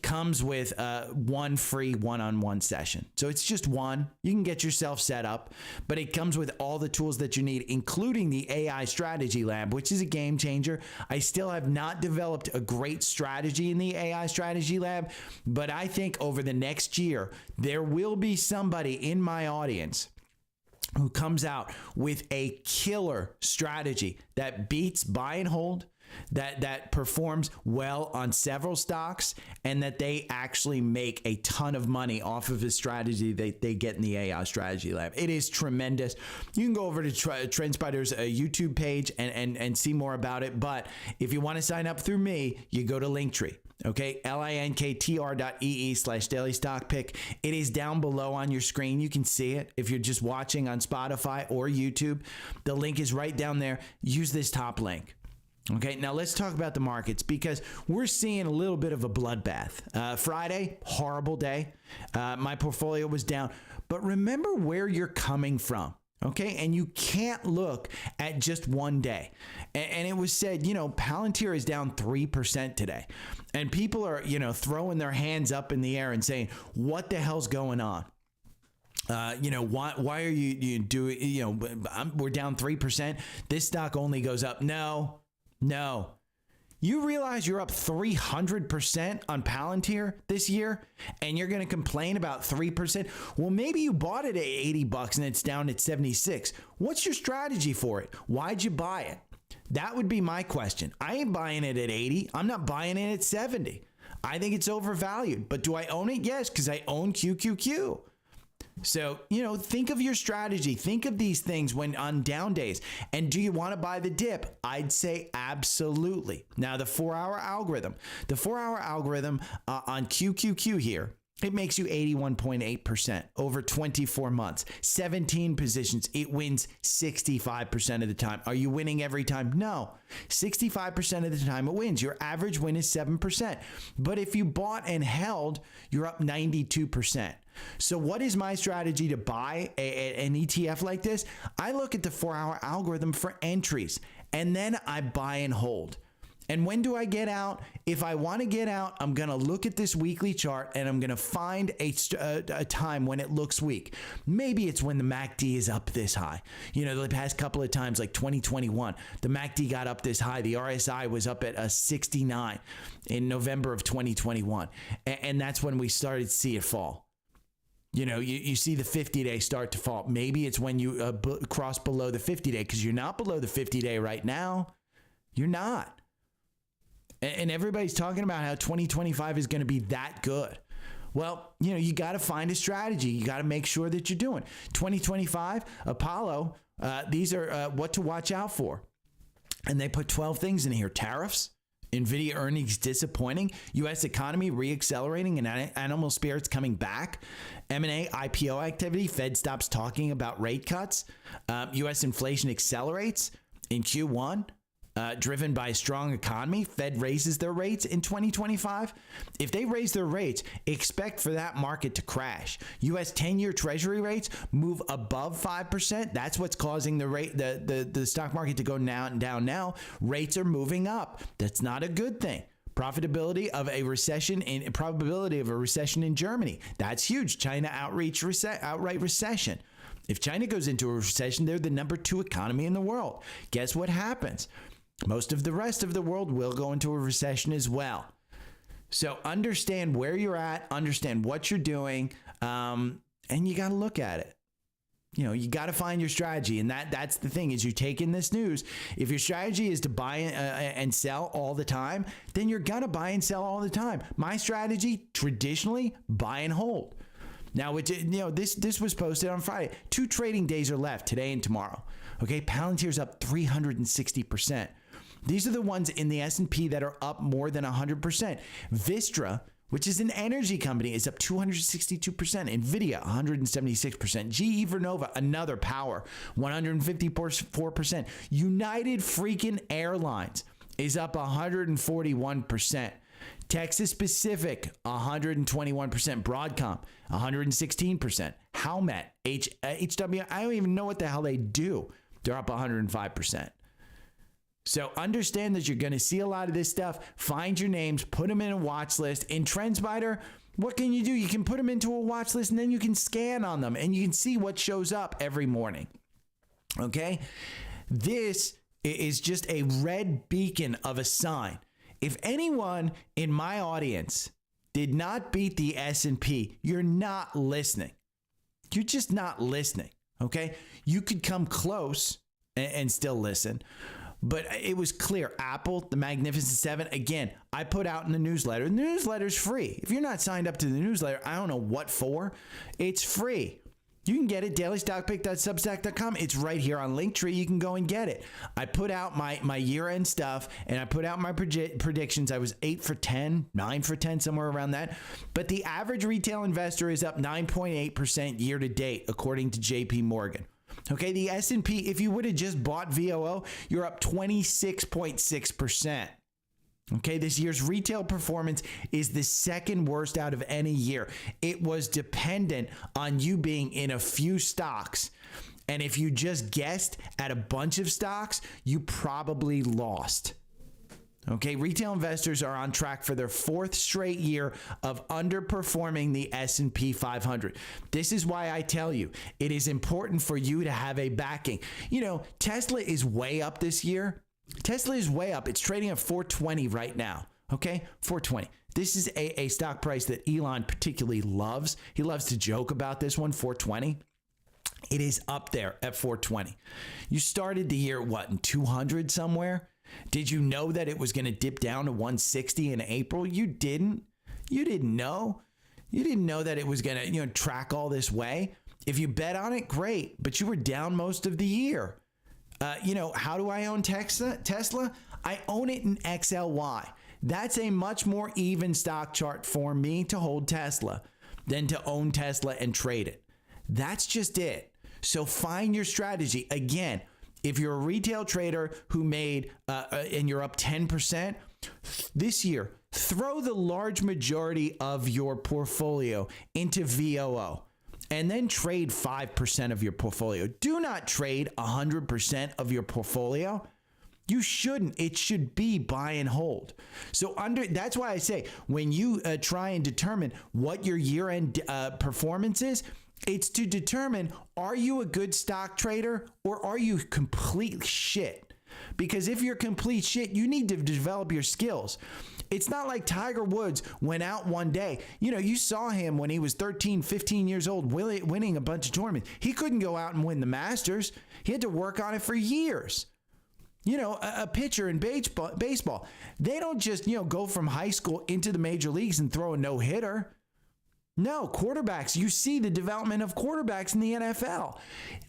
comes with one free one-on-one session. So it's just one. You can get yourself set up, but it comes with all the tools that you need, including the AI Strategy Lab, which is a game changer. I still have not developed a great strategy in the AI Strategy Lab, but I think over the next year, there will be somebody in my audience who comes out with a killer strategy that beats buy and hold, that performs well on several stocks and that they actually make a ton of money off of the strategy they get in the AI strategy lab. It is tremendous. You can go over to Trendspider's YouTube page and see more about it. But if you want to sign up through me, you go to Linktree. Okay, linktr.ee/daily stock pick. It is down below on your screen. You can see it if you're just watching on Spotify or YouTube. The link is right down there. Use this top link. Okay, now let's talk about the markets because we're seeing a little bit of a bloodbath. Friday, horrible day. My portfolio was down. But remember where you're coming from. Okay, and you can't look at just one day. And it was said, Palantir is down 3% today. And people are, throwing their hands up in the air and saying, what the hell's going on? Why are you doing, we're down 3%. This stock only goes up. No. You realize you're up 300% on Palantir this year and you're going to complain about 3%? Well, maybe you bought it at $80 and it's down at 76. What's your strategy for it? Why'd you buy it? That would be my question. I ain't buying it at 80. I'm not buying it at 70. I think it's overvalued. But do I own it? Yes, because I own QQQ. So, think of your strategy. Think of these things when on down days. And do you want to buy the dip? I'd say absolutely. Now, the 4-hour algorithm. The 4-hour algorithm on QQQ here, it makes you 81.8% over 24 months. 17 positions. It wins 65% of the time. Are you winning every time? No. 65% of the time it wins. Your average win is 7%. But if you bought and held, you're up 92%. So what is my strategy to buy an ETF like this? I look at the 4-hour algorithm for entries, and then I buy and hold. And when do I get out? If I want to get out, I'm going to look at this weekly chart and I'm going to find a time when it looks weak. Maybe it's when the MACD is up this high. The past couple of times, like 2021, the MACD got up this high. The RSI was up at 69 in November of 2021. And that's when we started to see it fall. You see the 50-day start to fall. Maybe it's when you cross below the 50-day because you're not below the 50-day right now. You're not. And everybody's talking about how 2025 is going to be that good. Well, you got to find a strategy. You got to make sure that you're doing 2025 Apollo. These are what to watch out for. And they put 12 things in here. Tariffs, NVIDIA earnings disappointing, U.S. economy reaccelerating and animal spirits coming back, M&A, IPO activity, Fed stops talking about rate cuts, U.S. inflation accelerates in Q1, driven by a strong economy. Fed raises their rates in 2025. If they raise their rates, expect for that market to crash. U.S. 10-year Treasury rates move above 5%. That's what's causing the stock market to go down now. Rates are moving up. That's not a good thing. Profitability of a recession and probability of a recession in Germany. That's huge. China outright recession. If China goes into a recession, they're the number 2 economy in the world. Guess what happens? Most of the rest of the world will go into a recession as well. So understand where you're at, understand what you're doing, and you got to look at it. You got to find your strategy. And that's the thing is you take in this news. If your strategy is to buy and sell all the time, then you're going to buy and sell all the time. My strategy, traditionally, buy and hold. Now, this was posted on Friday. 2 trading days are left, today and tomorrow. Okay, Palantir's up 360%. These are the ones in the S&P that are up more than 100%. Vistra, which is an energy company, is up 262%. NVIDIA, 176%. GE Vernova, another power, 154%. United freaking Airlines is up 141%. Texas Pacific, 121%. Broadcom, 116%. Howmet, HW, I don't even know what the hell they do. They're up 105%. So understand that you're going to see a lot of this stuff. Find your names, put them in a watch list. In Trendspider, what can you do? You can put them into a watch list and then you can scan on them and you can see what shows up every morning. Okay? This is just a red beacon of a sign. If anyone in my audience did not beat the S&P, you're not listening. You're just not listening. Okay? You could come close and still listen. But it was clear. Apple, the Magnificent Seven, again, I put out in the newsletter. The newsletter's free. If you're not signed up to the newsletter, I don't know what for. It's free. You can get it, dailystockpick.substack.com. It's right here on Linktree. You can go and get it. I put out my year-end stuff, and I put out my predictions. I was 8 for 10, 9 for 10, somewhere around that. But the average retail investor is up 9.8% year to date, according to JP Morgan. Okay, the S&P, if you would have just bought VOO, you're up 26.6%. Okay, this year's retail performance is the second worst out of any year. It was dependent on you being in a few stocks. And if you just guessed at a bunch of stocks, you probably lost. Okay, retail investors are on track for their fourth straight year of underperforming the S&P 500. This is why I tell you, it is important for you to have a backing. You know, Tesla is way up this year. Tesla is way up. It's trading at 420 right now. Okay, 420. This is a stock price that Elon particularly loves. He loves to joke about this one, 420. It is up there at 420. You started the year, what, in 200 somewhere? Did you know that it was going to dip down to 160 in April? You didn't. You didn't know. You didn't know that it was going to, track all this way. If you bet on it, great. But you were down most of the year. How do I own Tesla? I own it in XLY. That's a much more even stock chart for me to hold Tesla than to own Tesla and trade it. That's just it. So find your strategy. Again, if you're a retail trader who made, and you're up 10% this year, throw the large majority of your portfolio into VOO and then trade 5% of your portfolio. Do not trade 100% of your portfolio. You shouldn't. It should be buy and hold. So that's why I say when you try and determine what your year-end performance is, it's to determine, are you a good stock trader or are you complete shit? Because if you're complete shit, you need to develop your skills. It's not like Tiger Woods went out one day. You saw him when he was 13, 15 years old, winning a bunch of tournaments. He couldn't go out and win the Masters. He had to work on it for years. A pitcher in baseball, they don't just, go from high school into the major leagues and throw a no-hitter. No, quarterbacks, you see the development of quarterbacks in the NFL.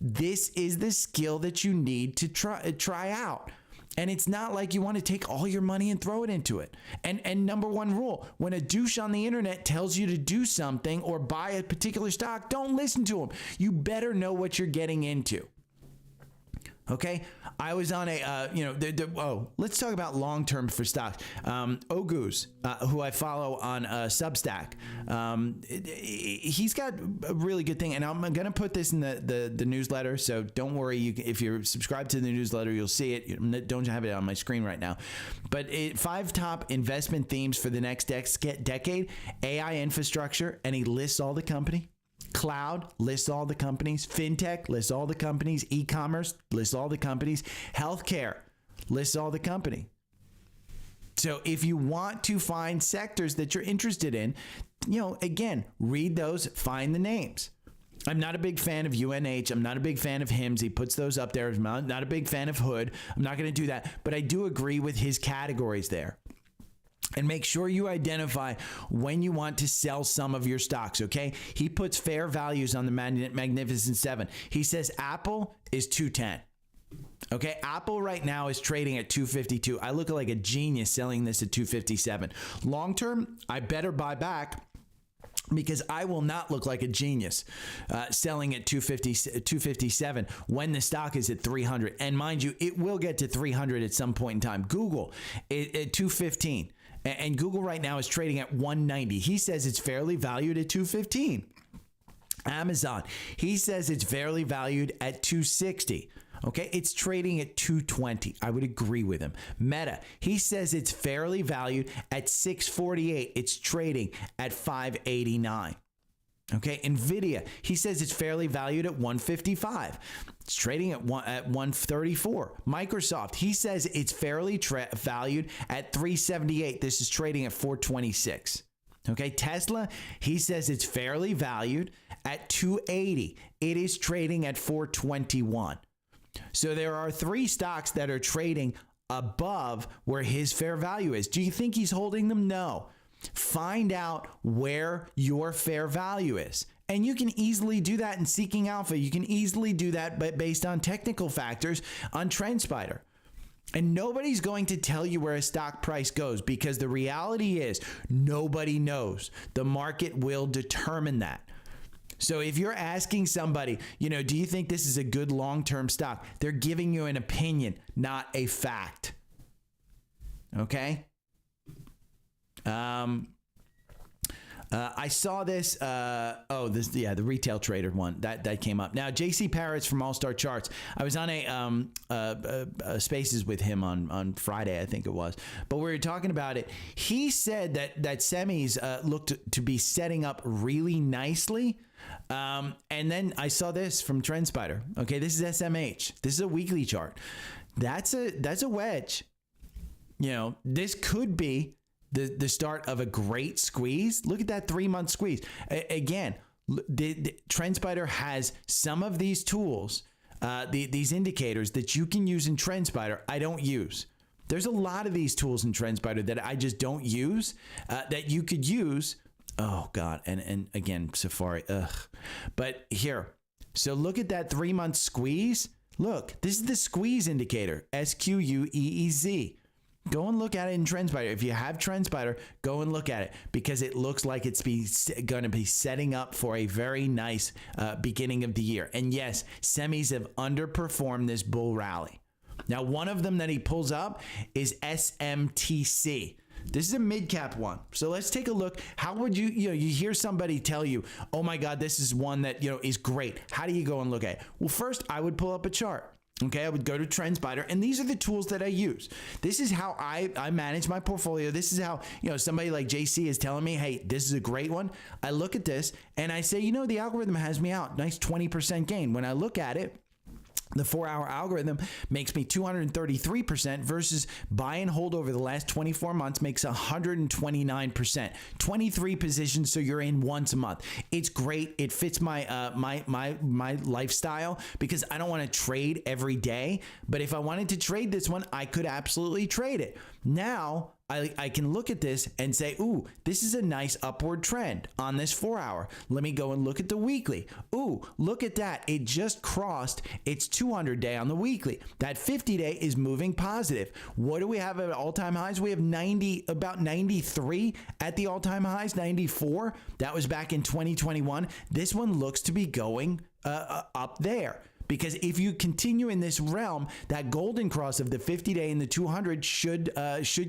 This is the skill that you need to try out. And it's not like you want to take all your money and throw it into it. And number one rule, when a douche on the internet tells you to do something or buy a particular stock, don't listen to him. You better know what you're getting into. Okay, I was on let's talk about long-term for stocks. Oguz, who I follow on Substack, he's got a really good thing, and I'm going to put this in the newsletter, so don't worry. If you're subscribed to the newsletter, you'll see it. Don't have it on my screen right now. But 5 top investment themes for the next decade, AI infrastructure, and he lists all the company. Cloud lists all the companies. Fintech lists all the companies. E-commerce lists all the companies. Healthcare lists all the company. So if you want to find sectors that you're interested in, again, read those, find the names. I'm not a big fan of UNH. I'm not a big fan of HIMS. He puts those up there. I'm not a big fan of Hood. I'm not going to do that. But I do agree with his categories there. And make sure you identify when you want to sell some of your stocks, okay? He puts fair values on the Magnificent Seven. He says Apple is 210. Okay, Apple right now is trading at 252. I look like a genius selling this at 257. Long term, I better buy back because I will not look like a genius selling at 257 when the stock is at 300. And mind you, it will get to 300 at some point in time. Google at 215. And Google right now is trading at 190. He says it's fairly valued at 215. Amazon, he says it's fairly valued at 260. Okay, it's trading at 220. I would agree with him. Meta, he says it's fairly valued at 648. It's trading at 589. Okay, Nvidia, he says it's fairly valued at 155. It's trading at 134. Microsoft, he says it's fairly valued at 378. This is trading at 426. Okay, Tesla, he says it's fairly valued at 280. It is trading at 421. So there are 3 stocks that are trading above where his fair value is. Do you think he's holding them? No. Find out where your fair value is. And you can easily do that in Seeking Alpha. You can easily do that but based on technical factors on Trendspider. And nobody's going to tell you where a stock price goes, because the reality is nobody knows. The market will determine that. So if you're asking somebody, do you think this is a good long-term stock? They're giving you an opinion, not a fact. Okay? I saw this. The retail trader one that came up. Now, JC Parrott's from All Star Charts. I was on a Spaces with him on Friday, I think it was. But we were talking about it. He said that semis looked to be setting up really nicely. And then I saw this from Trendspider. Okay, this is SMH. This is a weekly chart. That's a wedge. This could be the start of a great squeeze. Look at that 3-month squeeze. Again, the Trendspider has some of these tools, these indicators that you can use in Trendspider. I don't use. There's a lot of these tools in Trendspider that I just don't use, that you could use. Oh God. And again, Safari. Ugh. But here, so look at that 3-month squeeze. Look, this is the squeeze indicator, SQUEEZ. Go and look at it in Trendspider. If you have Trendspider, go and look at it, because it looks like it's going to be setting up for a very nice beginning of the year. And yes, semis have underperformed this bull rally. Now, one of them that he pulls up is SMTC. This is a mid-cap one. So let's take a look. How would you hear somebody tell you, oh my God, this is one that, is great. How do you go and look at it? Well, first, I would pull up a chart. Okay, I would go to Trendspider, and these are the tools that I use. This is how I manage my portfolio. This is how, somebody like JC is telling me, hey, this is a great one. I look at this and I say, the algorithm has me out. Nice 20% gain. When I look at it, the 4-hour algorithm makes me 233% versus buy and hold over the last 24 months makes 129%. 23 positions, so you're in once a month. It's great. It fits my my lifestyle, because I don't want to trade every day. But if I wanted to trade this one, I could absolutely trade it. Now, I can look at this and say, ooh, this is a nice upward trend on this 4-hour. Let me go and look at the weekly. Ooh, look at that. It just crossed its 200-day on the weekly. That 50-day is moving positive. What do we have at all-time highs? We have about 93 at the all-time highs, 94. That was back in 2021. This one looks to be going up there. Because if you continue in this realm, that golden cross of the 50-day and the 200 should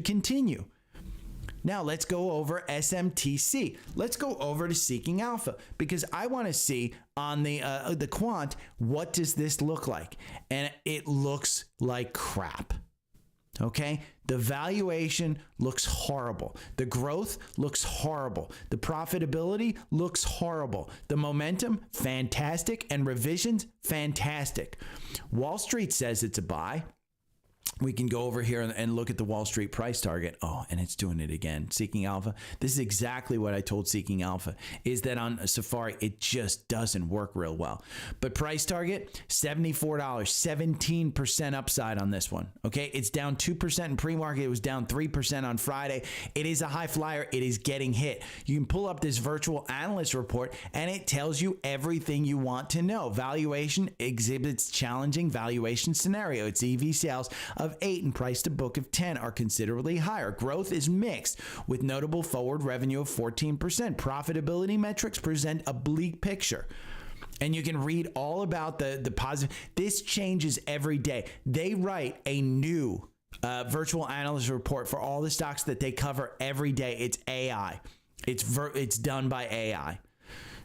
continue. Now let's go over SMTC. Let's go over to Seeking Alpha, because I want to see on the quant, what does this look like? And it looks like crap. Okay, the valuation looks horrible. The growth looks horrible. The profitability looks horrible. The momentum, fantastic. And revisions, fantastic. Wall Street says it's a buy. We can go over here and look at the Wall Street price target. Oh, and it's doing it again. Seeking Alpha. This is exactly what I told Seeking Alpha, is that on Safari, it just doesn't work real well. But price target, $74, 17% upside on this one. Okay, it's down 2% in pre-market. It was down 3% on Friday. It is a high flyer. It is getting hit. You can pull up this virtual analyst report, and it tells you everything you want to know. Valuation exhibits challenging valuation scenario. Its EV sales of 8 and price to book of 10 are considerably higher. Growth is mixed, with notable forward revenue of 14%. Profitability metrics present a bleak picture. And you can read all about the positive. This changes every day. They write a new virtual analyst report for all the stocks that they cover every day. It's AI. It's done by AI.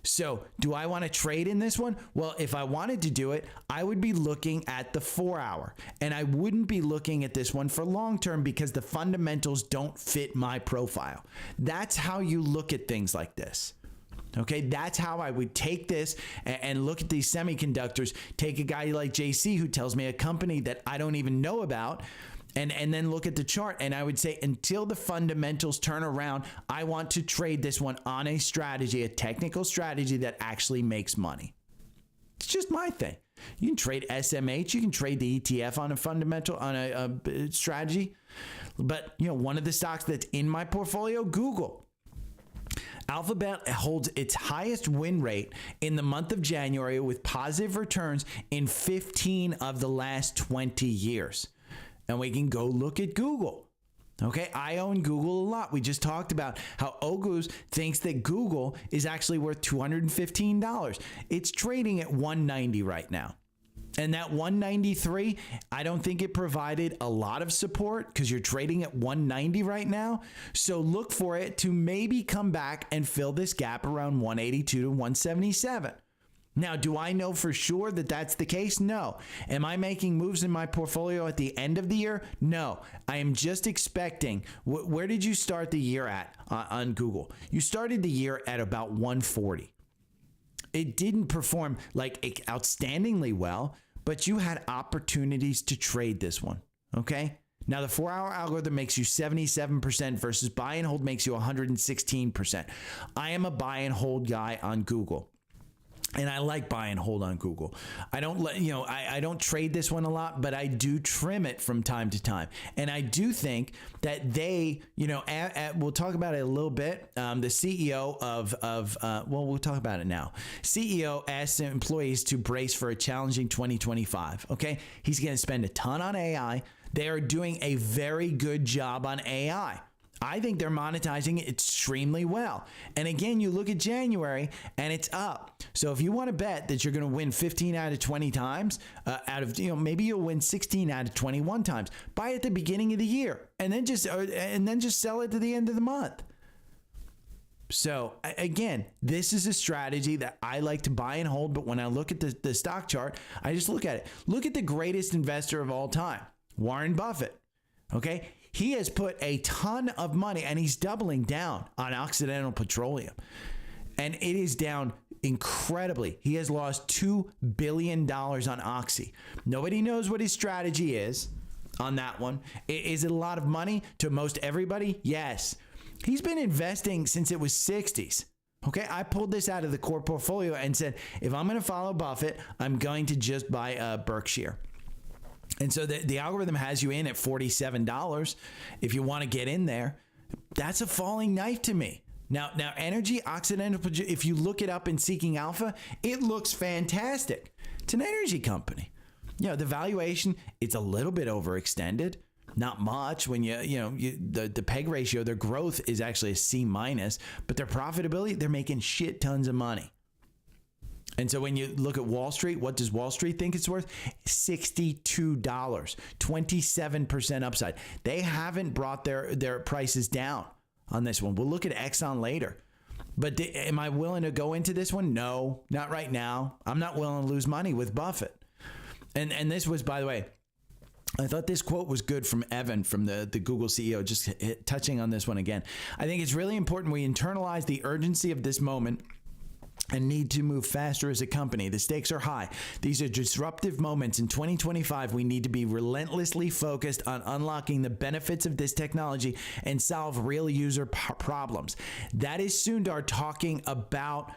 So do I want to trade in this one? Well, if I wanted to do it, I would be looking at the 4-hour, and I wouldn't be looking at this one for long term, because the fundamentals don't fit my profile. That's how you look at things like this. Okay, that's how I would take this and look at these semiconductors, take a guy like JC who tells me a company that I don't even know about, and then look at the chart, and I would say, until the fundamentals turn around, I want to trade this one on a strategy, a technical strategy that actually makes money. It's just my thing. You can trade SMH. You can trade the ETF on a fundamental, on a strategy. But, one of the stocks that's in my portfolio, Google. Alphabet holds its highest win rate in the month of January with positive returns in 15 of the last 20 years. And we can go look at Google. Okay, I own Google a lot. We just talked about how Ogus thinks that Google is actually worth $215. It's trading at $190 right now. And that 193, I don't think it provided a lot of support because you're trading at 190 right now. So look for it to maybe come back and fill this gap around 182 to 177. Now, do I know for sure that that's the case? No. Am I making moves in my portfolio at the end of the year? No. I am just expecting. Where did you start the year at on Google? You started the year at about 140. It didn't perform like outstandingly well, but you had opportunities to trade this one, okay? Now, the 4-hour algorithm makes you 77% versus buy and hold makes you 116%. I am a buy and hold guy on Google. And I like buy and hold on Google. I don't I don't trade this one a lot, but I do trim it from time to time. And I do think that they, we'll talk about it a little bit. The CEO we'll talk about it now. CEO asked employees to brace for a challenging 2025. Okay. He's going to spend a ton on AI. They are doing a very good job on AI. I think they're monetizing it extremely well. And again, you look at January and it's up. So if you want to bet that you're going to win 15 out of 20 times, maybe you'll win 16 out of 21 times. Buy at the beginning of the year and then just sell it to the end of the month. So again, this is a strategy that I like to buy and hold. But when I look at the stock chart, I just look at it. Look at the greatest investor of all time, Warren Buffett. Okay. He has put a ton of money and he's doubling down on Occidental Petroleum. And it is down incredibly. He has lost $2 billion on Oxy. Nobody knows what his strategy is on that one. Is it a lot of money to most everybody? Yes. He's been investing since it was 60s. Okay, I pulled this out of the core portfolio and said, if I'm going to follow Buffett, I'm going to just buy Berkshire. And so the algorithm has you in at $47 if you want to get in there. That's a falling knife to me. Now Energy Occidental, if you look it up in Seeking Alpha, it looks fantastic. It's an energy company. The valuation, it's a little bit overextended. Not much when the PEG ratio, their growth is actually a C-, but their profitability, they're making shit tons of money. And so when you look at Wall Street, what does Wall Street think it's worth? $62, 27% upside. They haven't brought their prices down on this one. We'll look at Exxon later. But am I willing to go into this one? No, not right now. I'm not willing to lose money with Buffett. And this was, by the way, I thought this quote was good from Evan, from the Google CEO, just touching on this one again. I think it's really important we internalize the urgency of this moment and need to move faster as a company. The stakes are high. These are disruptive moments. In 2025, we need to be relentlessly focused on unlocking the benefits of this technology and solve real user problems. That is Sundar talking about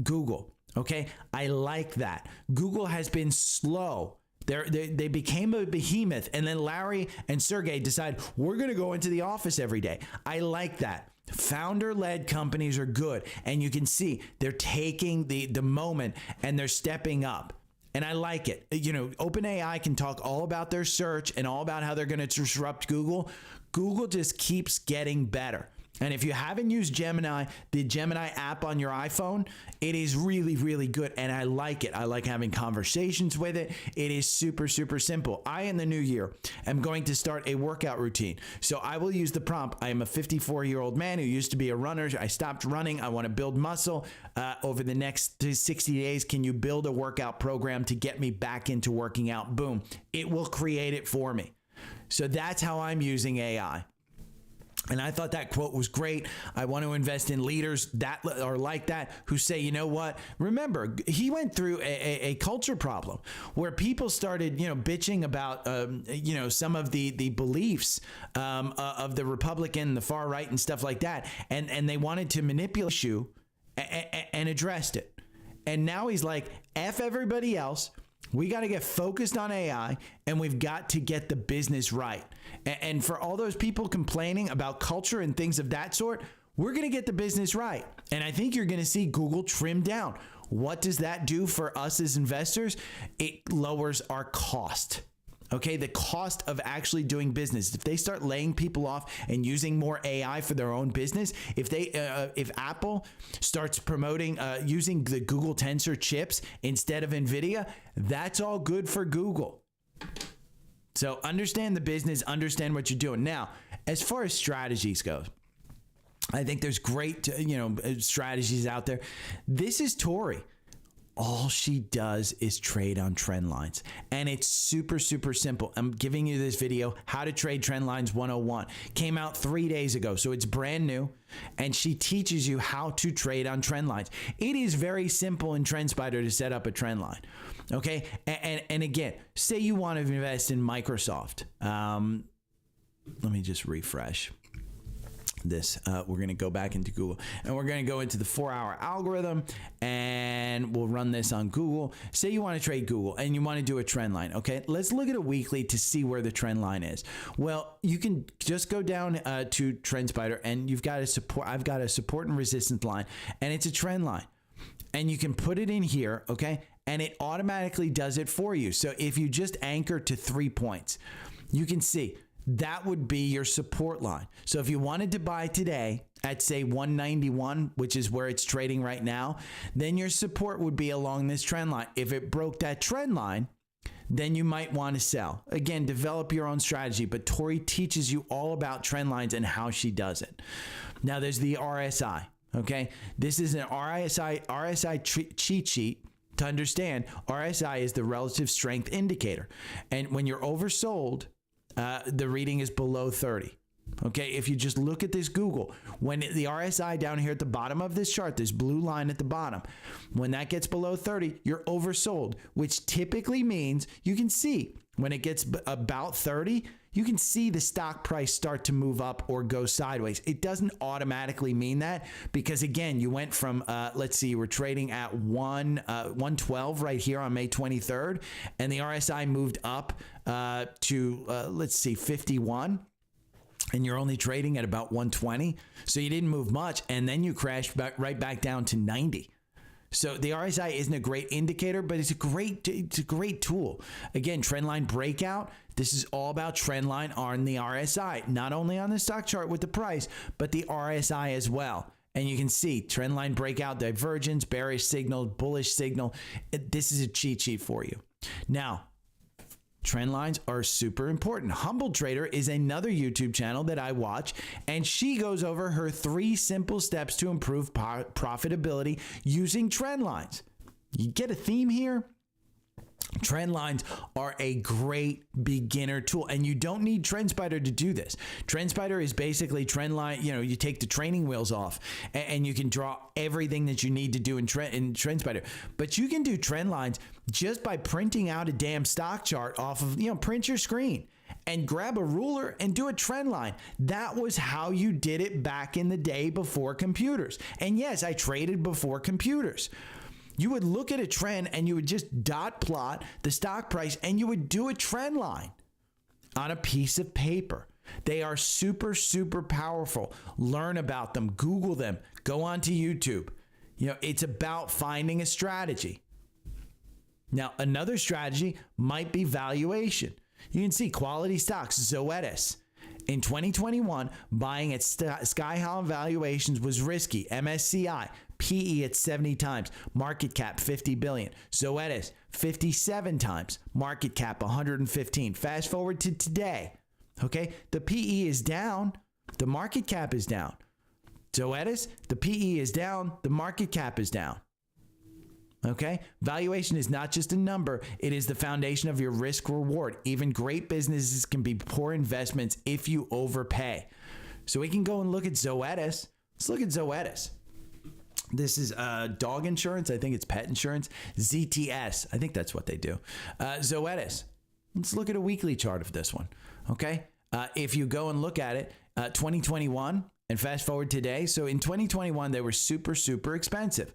Google. Okay, I like that. Google has been slow. They became a behemoth, and then Larry and Sergey decide we're going to go into the office every day. I like that. Founder-led companies are good, and you can see they're taking the moment and they're stepping up. And I like it. OpenAI can talk all about their search and all about how they're going to disrupt Google. Google just keeps getting better. And if you haven't used Gemini, the Gemini app on your iPhone, it is really, really good. And I like it. I like having conversations with it. It is super, super simple. In the new year, am going to start a workout routine. So I will use the prompt. I am a 54-year-old man who used to be a runner. I stopped running. I want to build muscle. Over the next 60 days, can you build a workout program to get me back into working out? Boom. It will create it for me. So that's how I'm using AI. And I thought that quote was great. I want to invest in leaders that are like that, who say, you know what? Remember, he went through a culture problem where people started, bitching about, some of the beliefs of the Republican, the far right and stuff like that. And they wanted to manipulate you and addressed it. And now he's like, F everybody else. We got to get focused on AI, and we've got to get the business right. And for all those people complaining about culture and things of that sort, we're going to get the business right. And I think you're going to see Google trim down. What does that do for us as investors? It lowers our cost. Okay, the cost of actually doing business. If they start laying people off and using more AI for their own business, if Apple starts promoting using the Google Tensor chips instead of NVIDIA, that's all good for Google. So understand the business, understand what you're doing. Now, as far as strategies go, I think there's great, strategies out there. This is Tori. All she does is trade on trend lines. And it's super, super simple. I'm giving you this video, How to Trade Trend Lines 101. Came out 3 days ago, so it's brand new. And she teaches you how to trade on trend lines. It is very simple in Trendspider to set up a trend line. Okay? And again, say you want to invest in Microsoft. Let me just refresh this. We're going to go back into Google, and we're going to go into the 4-hour algorithm, and we'll run this on Google. Say you want to trade Google and you want to do a trend line. Okay, let's look at a weekly to see where the trend line is. Well, you can just go down to Trendspider, and you've got a support. I've got a support and resistance line, and it's a trend line, and you can put it in here. Okay, and it automatically does it for you. So if you just anchor to 3 points, you can see that would be your support line. So if you wanted to buy today at, say, 191, which is where it's trading right now, then your support would be along this trend line. If it broke that trend line, then you might want to sell. Again, develop your own strategy, but Tori teaches you all about trend lines and how she does it. Now there's the RSI, okay? This is an RSI cheat sheet. To understand, RSI is the relative strength indicator. And when you're oversold, the reading is below 30. Okay, if you just look at this Google, when the RSI down here at the bottom of this chart, this blue line at the bottom, when that gets below 30, you're oversold, which typically means you can see when it gets about 30, you can see the stock price start to move up or go sideways. It doesn't automatically mean that because, again, you went from, let's see, we're trading at 112 right here on May 23rd, and the RSI moved up to, let's see, 51. And you're only trading at about 120. So you didn't move much. And then you crashed right back down to 90. So the RSI isn't a great indicator, but it's a great tool. Again, trendline breakout. This is all about trendline on the RSI, not only on the stock chart with the price, but the RSI as well. And you can see trendline breakout, divergence, bearish signal, bullish signal. This is a cheat sheet for you. Now, trend lines are super important. Humble Trader is another YouTube channel that I watch, and she goes over her 3 simple steps to improve profitability using trend lines. You get a theme here? Trend lines are a great beginner tool, and you don't need Trendspider to do this. Trendspider is basically trend line. You take the training wheels off, and you can draw everything that you need to do in Trendspider. But you can do trend lines just by printing out a damn stock chart off of, print your screen and grab a ruler and do a trend line. That was how you did it back in the day before computers. And yes, I traded before computers. You would look at a trend and you would just dot plot the stock price and you would do a trend line on a piece of paper. They are super, super powerful. Learn about them, Google them, go onto YouTube. It's about finding a strategy. Now, another strategy might be valuation. You can see quality stocks, Zoetis. In 2021, buying at sky-high valuations was risky. MSCI, PE at 70 times, market cap 50 billion. Zoetis, 57 times, market cap 115. Fast forward to today, okay? The PE is down, the market cap is down. Zoetis, the PE is down, the market cap is down. Okay? Valuation is not just a number, it is the foundation of your risk reward. Even great businesses can be poor investments if you overpay. So we can go and look at Zoetis. Let's look at Zoetis. This is dog insurance. I think it's pet insurance. ZTS. I think that's what they do. Zoetis. Let's look at a weekly chart of this one. Okay? If you go and look at it, 2021 and fast forward today. So in 2021, they were super, super expensive.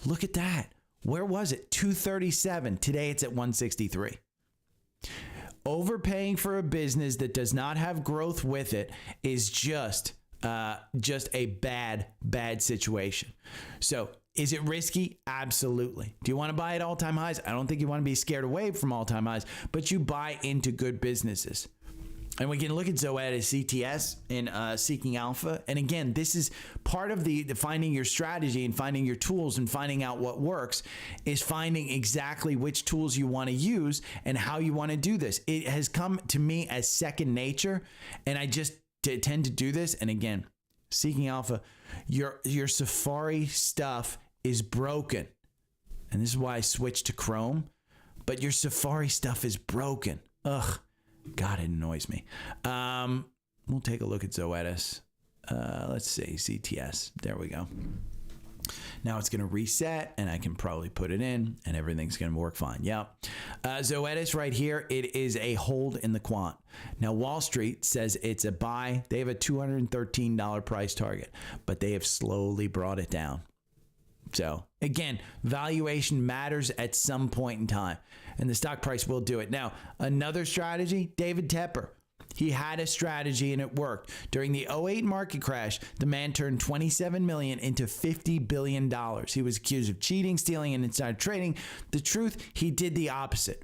Look at that. Where was it? 237. Today it's at 163. Overpaying for a business that does not have growth with it is just a bad situation. So is it risky? Absolutely. Do you want to buy at all-time highs? I don't think you want to be scared away from all-time highs, but you buy into good businesses. And we can look at Zoetis CTS in Seeking Alpha. And again, this is part of the finding your strategy and finding your tools and finding out what works, is finding exactly which tools you want to use and how you want to do this. It has come to me as second nature, and I just tend to do this. And again, Seeking Alpha, your Safari stuff is broken. And this is why I switched to Chrome. But your Safari stuff is broken. Ugh. God, it annoys me. We'll take a look at Zoetis. Let's see, CTS. There we go. Now it's going to reset, and I can probably put it in, and everything's going to work fine. Yep. Zoetis right here, it is a hold in the quant. Now, Wall Street says it's a buy. They have a $213 price target, but they have slowly brought it down. So, again, valuation matters at some point in time, and the stock price will do it. Now, another strategy, David Tepper. He had a strategy and it worked. During the 2008 market crash, the man turned $27 million into $50 billion. He was accused of cheating, stealing, and insider trading. The truth, he did the opposite.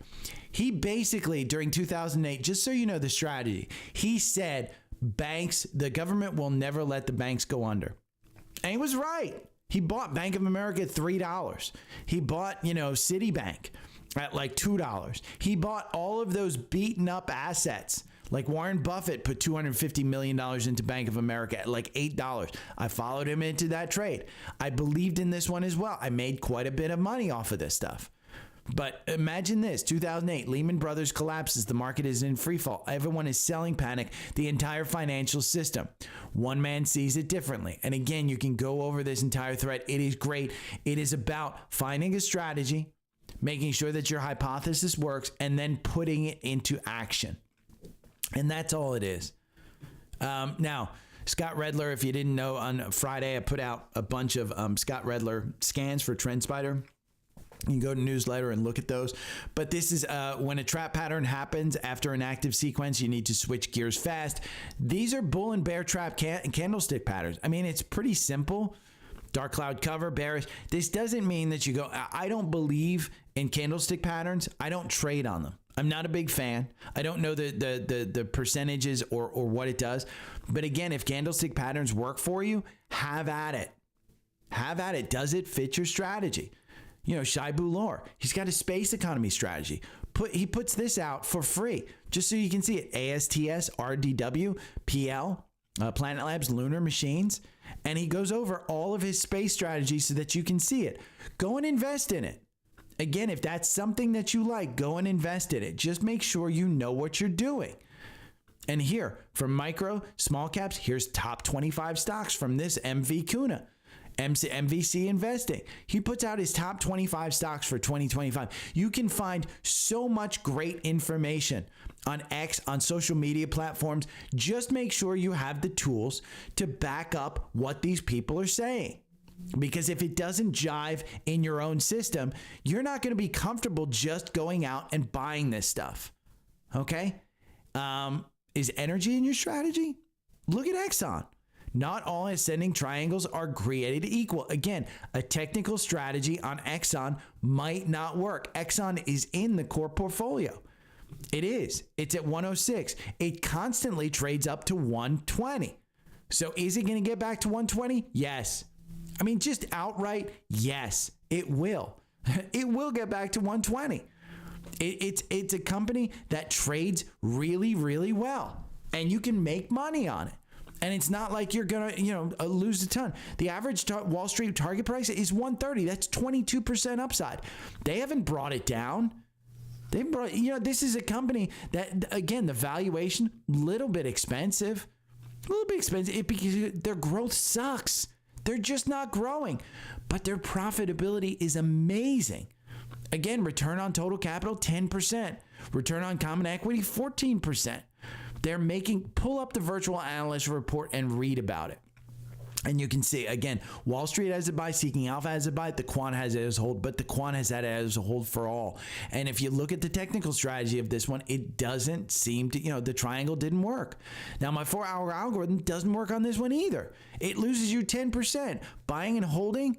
He basically, during 2008, just so you know the strategy, he said banks, the government will never let the banks go under. And he was right. He bought Bank of America at $3. He bought, Citibank at like $2. He bought all of those beaten up assets. Like Warren Buffett put $250 million into Bank of America at like $8. I followed him into that trade. I believed in this one as well. I made quite a bit of money off of this stuff. But imagine this, 2008, Lehman Brothers collapses. The market is in free fall. Everyone is selling panic, the entire financial system. One man sees it differently. And again, you can go over this entire thread. It is great. It is about finding a strategy, making sure that your hypothesis works, and then putting it into action. And that's all it is. Now, Scott Redler, if you didn't know, on Friday, I put out a bunch of Scott Redler scans for Trendspider. You can go to newsletter and look at those. But this is when a trap pattern happens after an active sequence, you need to switch gears fast. These are bull and bear trap candlestick patterns. I mean, it's pretty simple. Dark cloud cover, bearish. This doesn't mean that you go, I don't believe in candlestick patterns. I don't trade on them. I'm not a big fan. I don't know the percentages or what it does. But again, if candlestick patterns work for you, have at it. Have at it. Does it fit your strategy? Shibu Lore, he's got a space economy strategy. He puts this out for free, just so you can see it. ASTS, RDW, PL, Planet Labs, Lunar Machines. And he goes over all of his space strategies so that you can see it. Go and invest in it. Again, if that's something that you like, go and invest in it. Just make sure you know what you're doing. And here, from micro, small caps, here's top 25 stocks from this MV Kuna. MVC Investing. He puts out his top 25 stocks for 2025. You can find so much great information on X, on social media platforms. Just make sure you have the tools to back up what these people are saying. Because if it doesn't jive in your own system, you're not going to be comfortable just going out and buying this stuff. Okay? Is energy in your strategy? Look at Exxon. Not all ascending triangles are created equal. Again, a technical strategy on Exxon might not work. Exxon is in the core portfolio. It is. It's at 106. It constantly trades up to 120. So is it going to get back to 120? Yes. I mean, just outright, yes, it will. It will get back to 120. It's a company that trades really, really well, and you can make money on it. And it's not like you're going to, lose a ton. The average Wall Street target price is 130. That's 22% upside. They haven't brought it down. They've brought, this is a company that, again, the valuation, little bit expensive. Because their growth sucks. They're just not growing. But their profitability is amazing. Again, return on total capital, 10%. Return on common equity, 14%. They're pull up the virtual analyst report and read about it. And you can see, again, Wall Street has a buy, Seeking Alpha has a buy, the quant has it as a hold, but the quant has had it as a hold for all. And if you look at the technical strategy of this one, it doesn't seem to, the triangle didn't work. Now, my 4-hour algorithm doesn't work on this one either. It loses you 10%. Buying and holding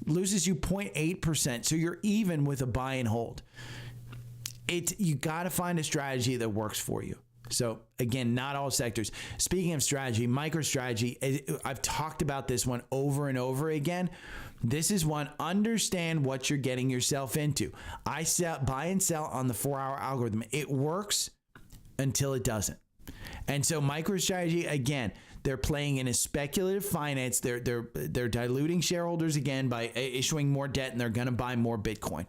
loses you 0.8%. So you're even with a buy and hold. You got to find a strategy that works for you. So again, not all sectors. Speaking of strategy, MicroStrategy, I've talked about this one over and over again. This is one, understand what you're getting yourself into. I buy and sell on the 4-hour algorithm. It works until it doesn't. And so MicroStrategy, again, they're playing in a speculative finance. They're diluting shareholders again by issuing more debt, and they're going to buy more Bitcoin.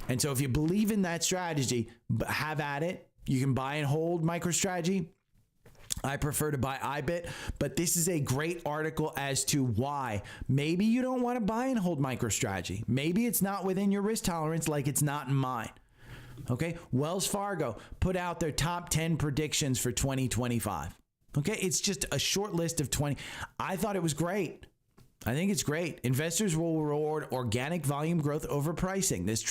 And so if you believe in that strategy, have at it. You can buy and hold MicroStrategy. I prefer to buy IBIT, but this is a great article as to why. Maybe you don't want to buy and hold MicroStrategy. Maybe it's not within your risk tolerance like it's not in mine. Okay, Wells Fargo put out their top 10 predictions for 2025. Okay, it's just a short list of 20. I thought it was great. I think it's great. Investors will reward organic volume growth over pricing. This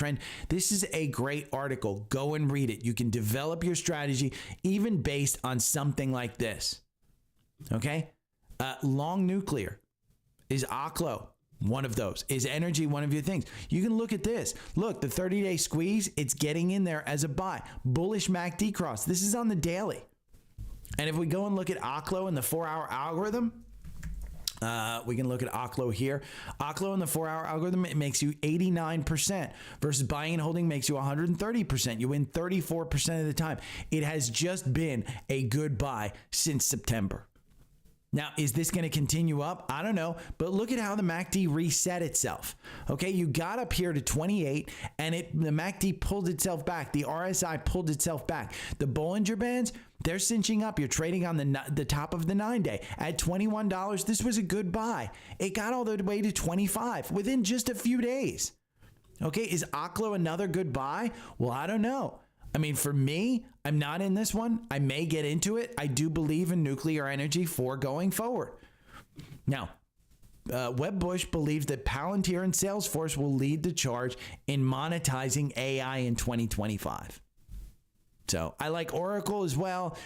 is a great article. Go and read it. You can develop your strategy even based on something like this. Okay? Long nuclear. Is AAPL one of those? Is energy one of your things? You can look at this. Look, the 30-day squeeze, it's getting in there as a buy. Bullish MACD cross. This is on the daily. And if we go and look at AAPL in the 4-hour algorithm, we can look at AAPL here. AAPL in the 4-hour algorithm, it makes you 89% versus buying and holding makes you 130%. You win 34% of the time. It has just been a good buy since September. Now, is this going to continue up? I don't know, but look at how the MACD reset itself. Okay, you got up here to 28, and the MACD pulled itself back. The RSI pulled itself back. The Bollinger Bands, they're cinching up. You're trading on the top of the 9-day. At $21, this was a good buy. It got all the way to 25 within just a few days. Okay, is AAPL another good buy? Well, I don't know. I mean, for me, I'm not in this one. I may get into it. I do believe in nuclear energy for going forward. Now, Webbush believes that Palantir and Salesforce will lead the charge in monetizing AI in 2025. So I like Oracle as well.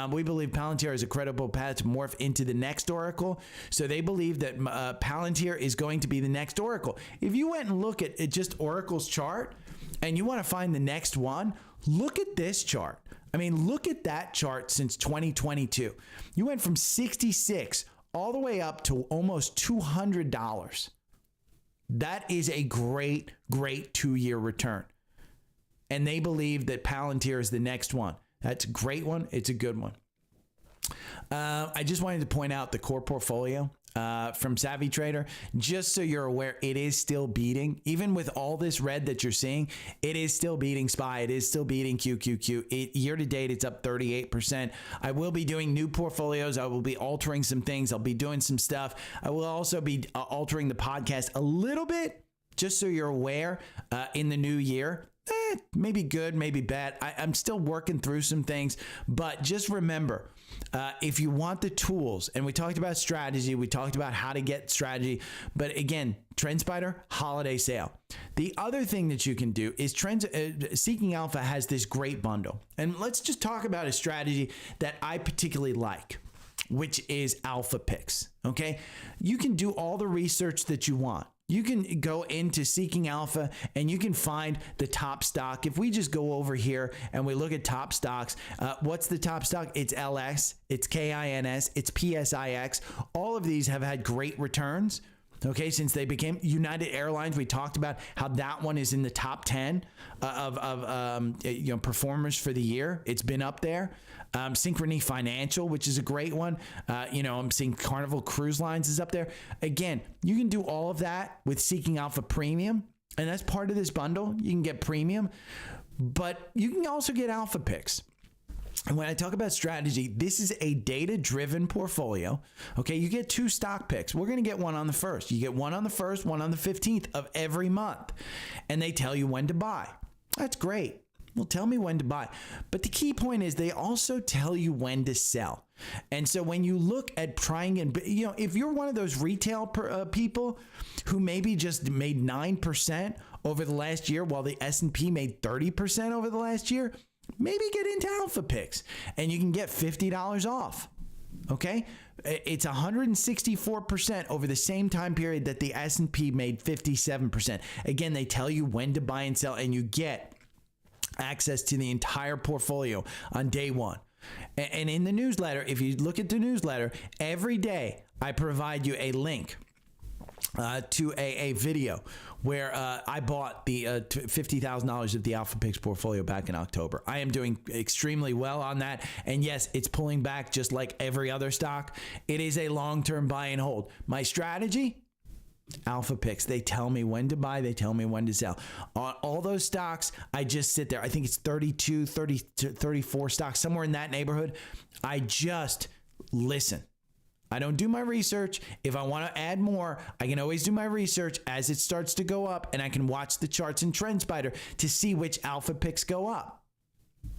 We believe Palantir is a credible path to morph into the next Oracle. So they believe that Palantir is going to be the next Oracle. If you went and look at just Oracle's chart and you want to find the next one, look at this chart. I mean, look at that chart since 2022. You went from 66 all the way up to almost $200. That is a great, great 2-year return. And they believe that Palantir is the next one. That's a great one. It's a good one. I just wanted to point out the core portfolio from Savvy Trader, just so you're aware, it is still beating. Even with all this red that you're seeing, it is still beating SPY. It is still beating QQQ. Year to date, it's up 38%. I will be doing new portfolios. I will be altering some things. I'll be doing some stuff. I will also be altering the podcast a little bit, just so you're aware, in the new year. Maybe good, maybe bad. I'm still working through some things, but just remember, if you want the tools, and we talked about strategy, we talked about how to get strategy, but again, Trendspider, holiday sale. The other thing that you can do is Seeking Alpha has this great bundle. And let's just talk about a strategy that I particularly like, which is Alpha Picks. Okay. You can do all the research that you want. You can go into Seeking Alpha and you can find the top stock. If we just go over here and we look at top stocks, what's the top stock? It's LS, it's KINS, it's PSIX. All of these have had great returns. Okay, since they became United Airlines, we talked about how that one is in the top 10 of performers for the year. It's been up there. Synchrony Financial, which is a great one. I'm seeing Carnival Cruise Lines is up there. Again, you can do all of that with Seeking Alpha Premium, and that's part of this bundle. You can get Premium, but you can also get Alpha Picks. And when I talk about strategy, this is a data-driven portfolio. Okay, you get 2 stock picks. We're going to get one on the 1st. You get one on the 1st, one on the 15th of every month. And they tell you when to buy. That's great. will tell me when to buy. But the key point is they also tell you when to sell. And so when you look at trying and, if you're one of those retail people who maybe just made 9% over the last year while the S&P made 30% over the last year, maybe get into Alpha Picks and you can get $50 off. Okay? It's 164% over the same time period that the S&P made 57%. Again, they tell you when to buy and sell, and you get access to the entire portfolio on day one. And in the newsletter, if you look at the newsletter, every day I provide you a link to a video where I bought the $50,000 of the Alpha Picks portfolio back in October. I am doing extremely well on that. And yes, it's pulling back just like every other stock. It is a long-term buy and hold. My strategy, Alpha Picks. They tell me when to buy. They tell me when to sell. On all those stocks, I just sit there. I think it's 32, 30, 34 stocks, somewhere in that neighborhood. I just listen. I don't do my research. If I want to add more, I can always do my research as it starts to go up, and I can watch the charts in Trendspider to see which Alpha Picks go up.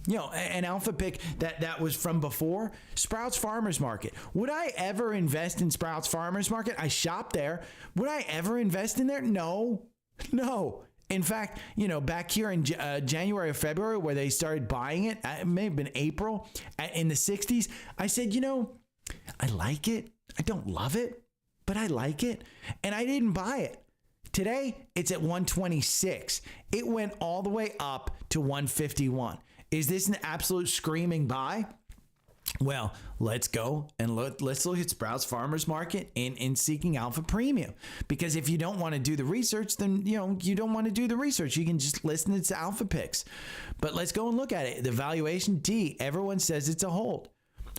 An Alpha Pick that was from before, Sprouts Farmers Market. Would I ever invest in Sprouts Farmers Market? I shop there. Would I ever invest in there? No. In fact, back here in January or February where they started buying it, it may have been April, in the 60s, I said, I like it. I don't love it, but I like it. And I didn't buy it. Today, it's at 126. It went all the way up to 151. Is this an absolute screaming buy? Well, let's go and let's look at Sprouts Farmers Market in Seeking Alpha Premium. Because if you don't want to do the research, then you don't want to do the research. You can just listen to Alpha Picks. But let's go and look at it. The valuation D, everyone says it's a hold.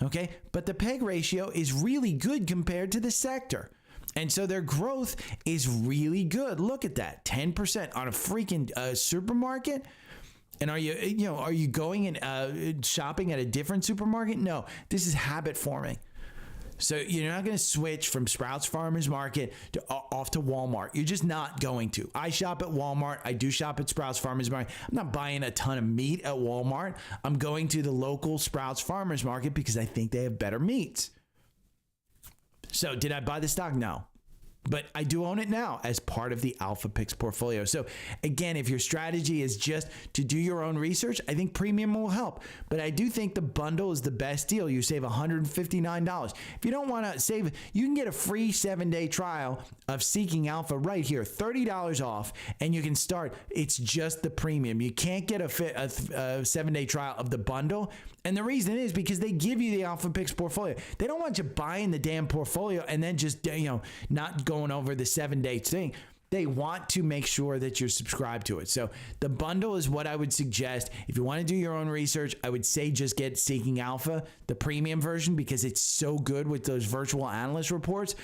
Okay, but the PEG ratio is really good compared to the sector. And so their growth is really good. Look at that, 10% on a freaking supermarket. And are you going and shopping at a different supermarket? No, this is habit forming. So you're not going to switch from Sprouts Farmers Market off to Walmart. You're just not going to. I shop at Walmart. I do shop at Sprouts Farmers Market. I'm not buying a ton of meat at Walmart. I'm going to the local Sprouts Farmers Market because I think they have better meats. So did I buy the stock? No. But I do own it now as part of the Alpha Picks portfolio. So again, if your strategy is just to do your own research, I think premium will help. But I do think the bundle is the best deal. You save $159. If you don't want to save, you can get a free 7-day trial of Seeking Alpha right here, $30 off, and you can start. It's just the premium. You can't get a 7-day trial of the bundle. And the reason is because they give you the Alpha Picks portfolio. They don't want you buying the damn portfolio and then just, not going over the 7-day thing. They want to make sure that you're subscribed to it. So the bundle is what I would suggest. If you want to do your own research, I would say just get Seeking Alpha, the premium version, because it's so good with those virtual analyst reports.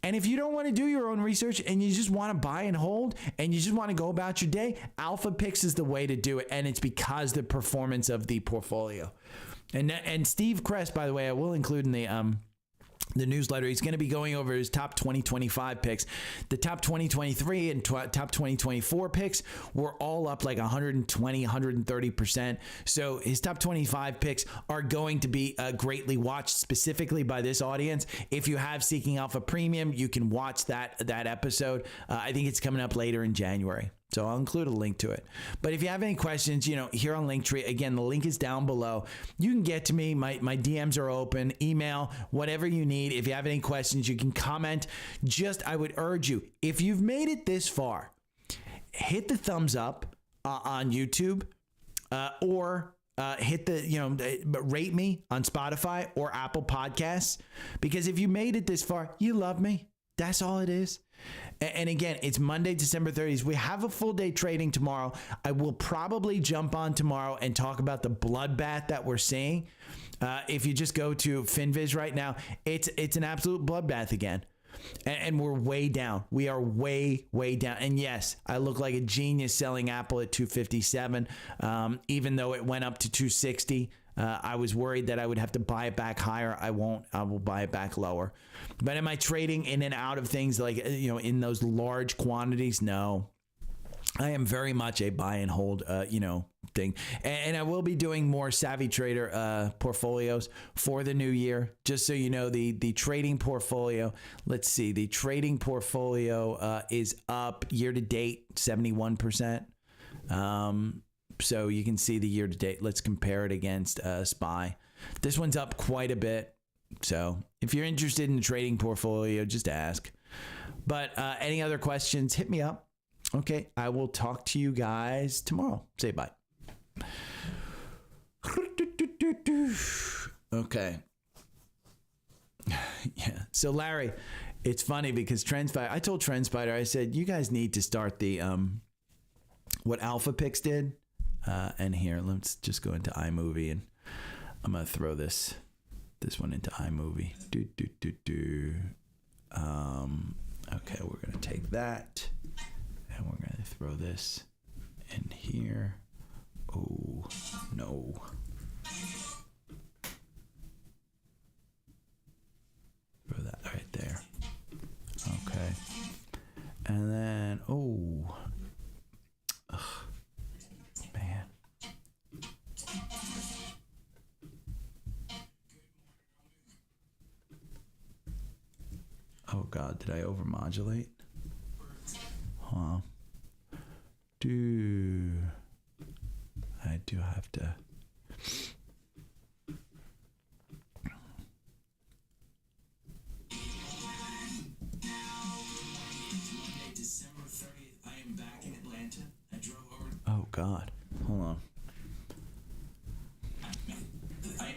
And if you don't want to do your own research and you just want to buy and hold and you just want to go about your day, Alpha Picks is the way to do it. And it's because the performance of the portfolio. And Steve Kress, by the way, I will include in the newsletter, he's going to be going over his top 2025 picks. The top 2023 and top 2024 picks were all up like 120, 130%. So his top 25 picks are going to be greatly watched specifically by this audience. If you have Seeking Alpha Premium, you can watch that episode. I think it's coming up later in January. So I'll include a link to it. But if you have any questions, here on Linktree, again, the link is down below. You can get to me. My DMs are open. Email, whatever you need. If you have any questions, you can comment. I would urge you, if you've made it this far, hit the thumbs up on YouTube or hit rate me on Spotify or Apple Podcasts. Because if you made it this far, you love me. That's all it is. And again, it's Monday, December 30th. We have a full day trading tomorrow. I will probably jump on tomorrow and talk about the bloodbath that we're seeing. If you just go to FinViz right now, it's an absolute bloodbath again. And we're way down. We are way, way down. And yes, I look like a genius selling Apple at 257, even though it went up to 260. I was worried that I would have to buy it back higher. I won't. I will buy it back lower. But am I trading in and out of things like, in those large quantities? No. I am very much a buy and hold, thing. And I will be doing more Savvy Trader portfolios for the new year. Just so you know, the trading portfolio, let's see, the trading portfolio is up year to date 71%. So you can see the year to date. Let's compare it against SPY. This one's up quite a bit. So if you're interested in the trading portfolio, just ask. But any other questions, hit me up. Okay, I will talk to you guys tomorrow. Say bye. Okay. Yeah. So Larry, it's funny because Trendspider, I told Trendspider, I said, you guys need to start the what Alpha Pix did. And here, let's just go into iMovie, and I'm gonna throw this one into iMovie. Okay, we're gonna take that, and we're gonna throw this in here. Oh no. Throw that right there. Okay. And then, oh. Ugh. Man. Oh God, did I overmodulate? Huh. I do have to. December 30th, I am back in Atlanta. I drove over. Oh God, hold on. I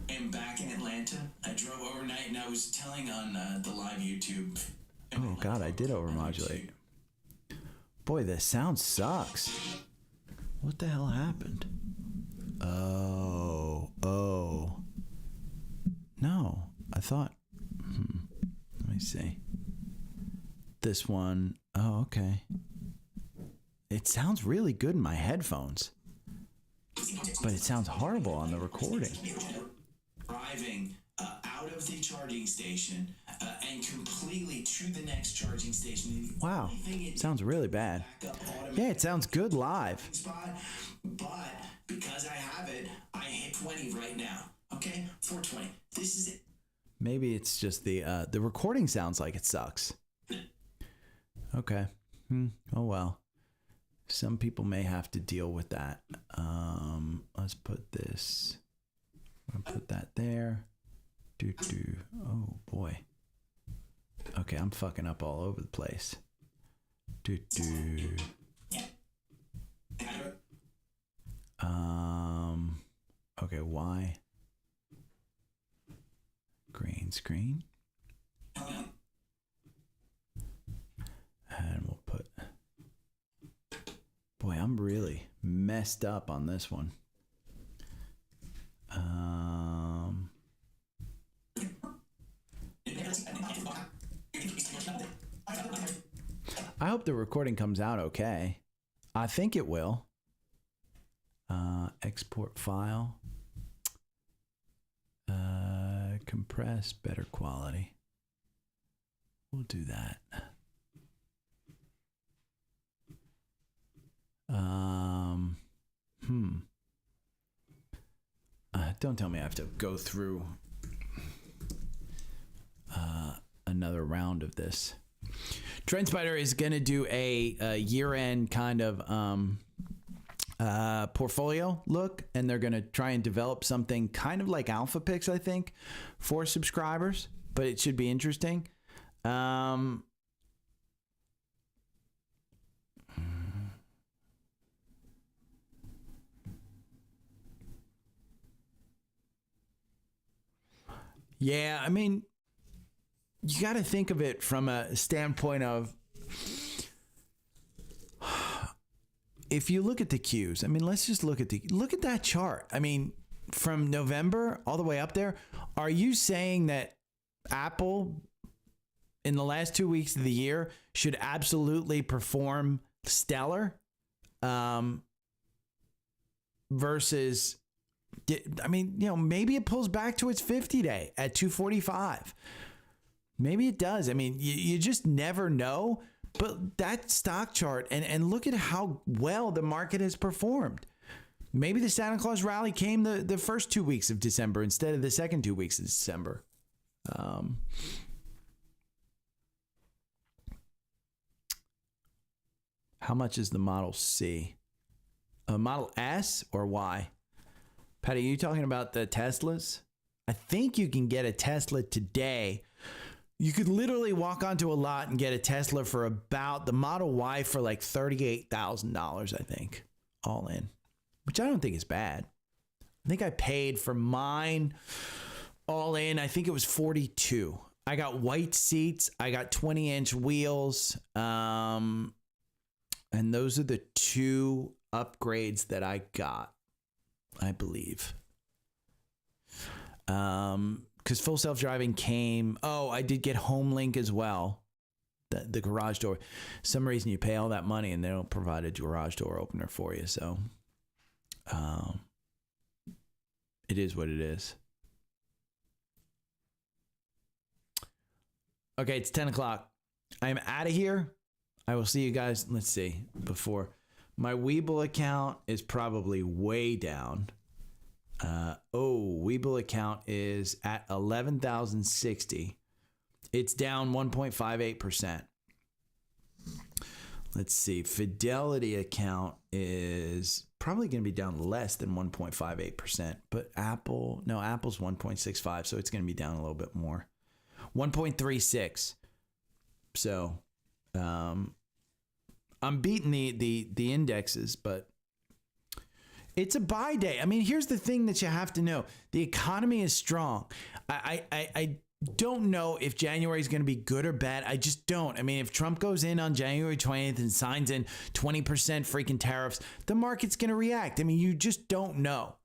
am back in Atlanta. I drove overnight, and I was telling on the live YouTube. Oh God, I did overmodulate. Boy, the sound sucks. What the hell happened? Oh. No, I thought. Let me see. This one. Oh, okay. It sounds really good in my headphones, but it sounds horrible on the recording. Driving out of the charging station and completely to the next charging station. Wow, sounds really bad. Yeah, it sounds good live. But because I have it, I hit 20 right now. Okay, 420. This is it. Maybe it's just the recording sounds like it sucks. Okay. Oh well. Some people may have to deal with that. Let's put this. I'll put that there. Oh boy. Okay, I'm fucking up all over the place. Okay, why? Green screen. And we'll put. Boy, I'm really messed up on this one. I hope the recording comes out okay. I think it will. Export file. Compress, better quality. We'll do that. Don't tell me I have to go through another round of this. Trendspider is going to do a year-end kind of portfolio look, and they're going to try and develop something kind of like Alpha Pix, I think, for subscribers, but it should be interesting. Yeah, I mean, you got to think of it from a standpoint of, if you look at the Qs, I mean, let's just look at that chart. I mean, from November all the way up there, are you saying that Apple in the last 2 weeks of the year should absolutely perform stellar versus, I mean, you know, maybe it pulls back to its 50-day at 245. Maybe it does. I mean, you just never know. But that stock chart, and look at how well the market has performed. Maybe the Santa Claus rally came the first 2 weeks of December instead of the second 2 weeks of December. How much is the Model C? Model S or Y? Patty, are you talking about the Teslas? I think you can get a Tesla today. You could literally walk onto a lot and get a Tesla for about the Model Y for like $38,000, I think, all in, which I don't think is bad. I think I paid for mine all in. I think it was 42. I got white seats. I got 20-inch wheels. And those are the two upgrades that I got, I believe. Because full self-driving came. Oh, I did get HomeLink as well. The garage door. Some reason you pay all that money and they don't provide a garage door opener for you. So it is what it is. Okay, it's 10 o'clock. I am out of here. I will see you guys. Let's see. Before my Webull account is probably way down. Webull account is at 11,060. It's down 1.58%. Let's see. Fidelity account is probably going to be down less than 1.58%. But Apple's 1.65, so it's going to be down a little bit more. 1.36. So I'm beating the indexes, but it's a buy day. I mean, here's the thing that you have to know. The economy is strong. I don't know if January is going to be good or bad. I just don't. I mean, if Trump goes in on January 20th and signs in 20% freaking tariffs, the market's going to react. I mean, you just don't know.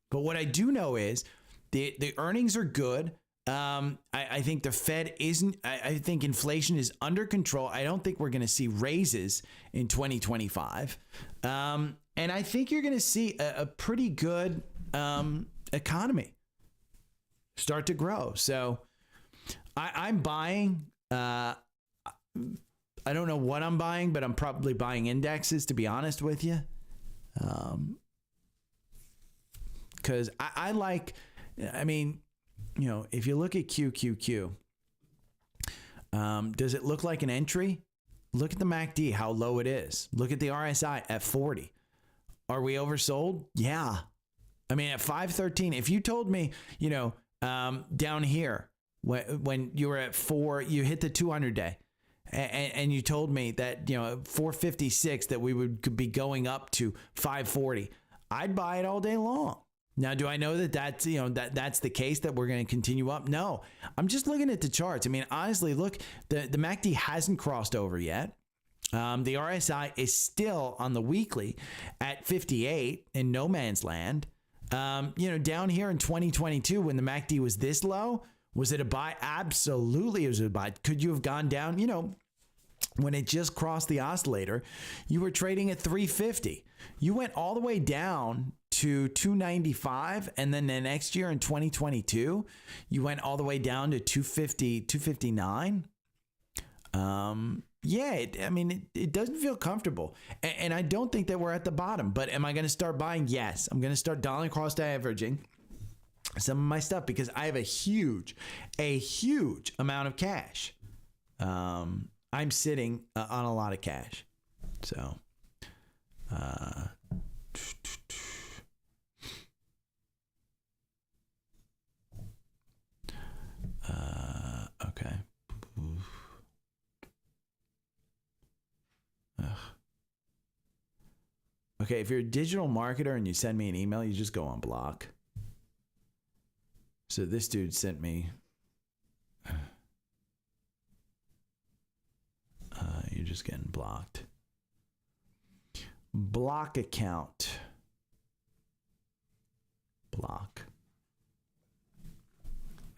But what I do know is the earnings are good. I think the Fed isn't. I think inflation is under control. I don't think we're going to see raises in 2025. And I think you're going to see a pretty good economy start to grow. So I'm buying. I don't know what I'm buying, but I'm probably buying indexes, to be honest with you. Because I like, I mean, you know, if you look at QQQ, does it look like an entry? Look at the MACD, how low it is. Look at the RSI at 40. Are we oversold? Yeah. I mean, at 513, if you told me, you know, down here, when you were at 4, you hit the 200 day, and you told me that, you know, 456, that we could be going up to 540, I'd buy it all day long. Now, do I know that that's, you know, that's the case, that we're going to continue up? No, I'm just looking at the charts. I mean, honestly, look, the MACD hasn't crossed over yet. The RSI is still on the weekly at 58 in no man's land. You know, down here in 2022, when the MACD was this low, was it a buy? Absolutely, it was a buy. Could you have gone down? You know, when it just crossed the oscillator, you were trading at 350. You went all the way down to 295, and then the next year in 2022, you went all the way down to 250, 259. Yeah, it doesn't feel comfortable. And I don't think that we're at the bottom. But am I going to start buying? Yes. I'm going to start dollar cost averaging some of my stuff, because I have a huge amount of cash. I'm sitting on a lot of cash. So, okay. Okay, if you're a digital marketer and you send me an email, you just go on block. So this dude sent me. You're just getting blocked. Block account. Block.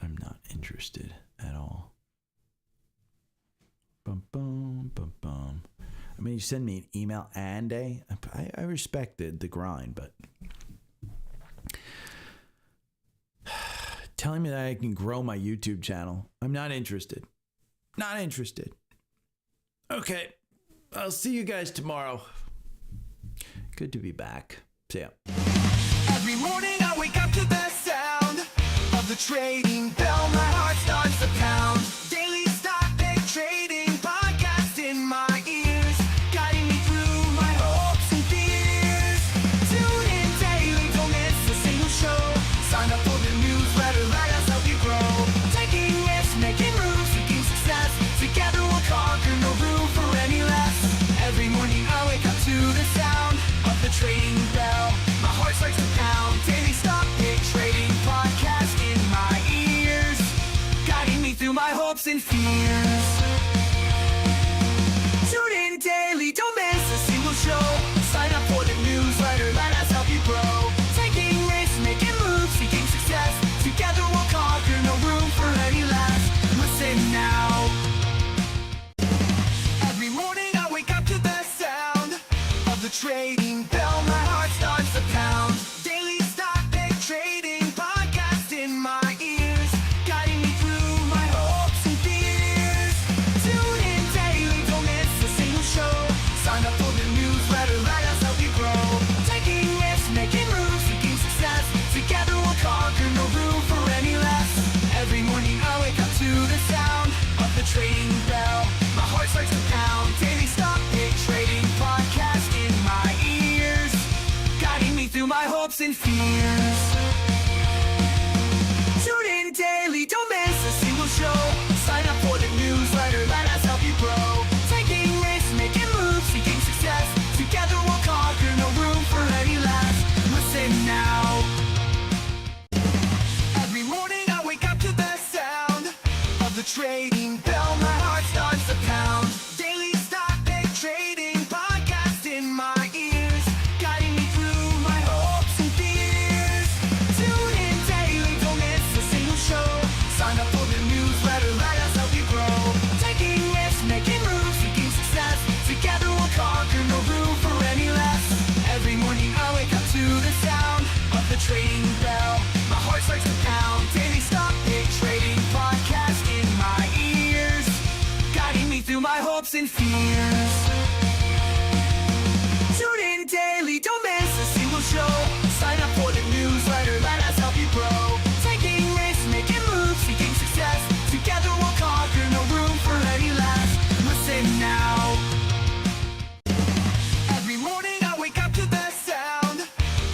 I'm not interested at all. Bum, bum, bum, bum. I mean, you send me an email and I respected the grind, but telling me that I can grow my YouTube channel, I'm not interested. Not interested. Okay, I'll see you guys tomorrow. Good to be back. See ya. morning I wake up to the sound of the trading bell. My heart starts to pound. Daily stock pick trading podcast in my ears, guiding me through my hopes and fears. Tune in daily, don't miss a single show. Sign up for the newsletter, let us help you grow. Taking risks, making moves, seeking success. Together we'll conquer, no room for any less. Every morning I wake up to the sound of the trading bell. My heart starts to pound. Daily stock pick trading podcast in my ears, guiding me through my hopes and fears. Tune in daily, don't miss a single show. Sign up for the newsletter, let us help you grow. Taking risks, making moves, seeking success. Together we'll conquer, no room for any less. Listen now. Every morning I wake up to the sound of the trading bell. My heart starts to pound. Daily stock pick trading podcast in my ears, guiding me through my hopes and fears. Tune in daily, don't miss a single show. Sign up for the newsletter, let us help you grow. Taking risks, making moves, seeking success. Together we'll conquer, no room for any less. Every morning I wake up to the sound of the trading bell. My heart starts to pound. Daily stock pick trading podcast in my ears, guiding me through my hopes and fears. Tune in daily, don't miss a single show. Sign up for the newsletter, let us help you grow. Taking risks, making moves, seeking success. Together we'll conquer, no room for any less. Listen now. Every morning I wake up to the sound of the trading bell. My heart starts to pound. Daily stock pick trading podcast in my ears, guiding me through my hopes and fears. Tune in daily, don't miss a single show. Sign up for the newsletter, let us help you grow. Taking risks, making moves, seeking success. Together we'll conquer, no room for any less. Every morning I wake up to the sound of the trading bell. My heart starts to pound. Daily stock pick trading podcast in my ears, guiding me through my hopes and fears. Tune in daily, don't miss a single show. Sign up for the newsletter, let us help you grow. Taking risks, making moves, seeking success. Together we'll conquer, no room for any less. Listen now. Every morning I wake up to the sound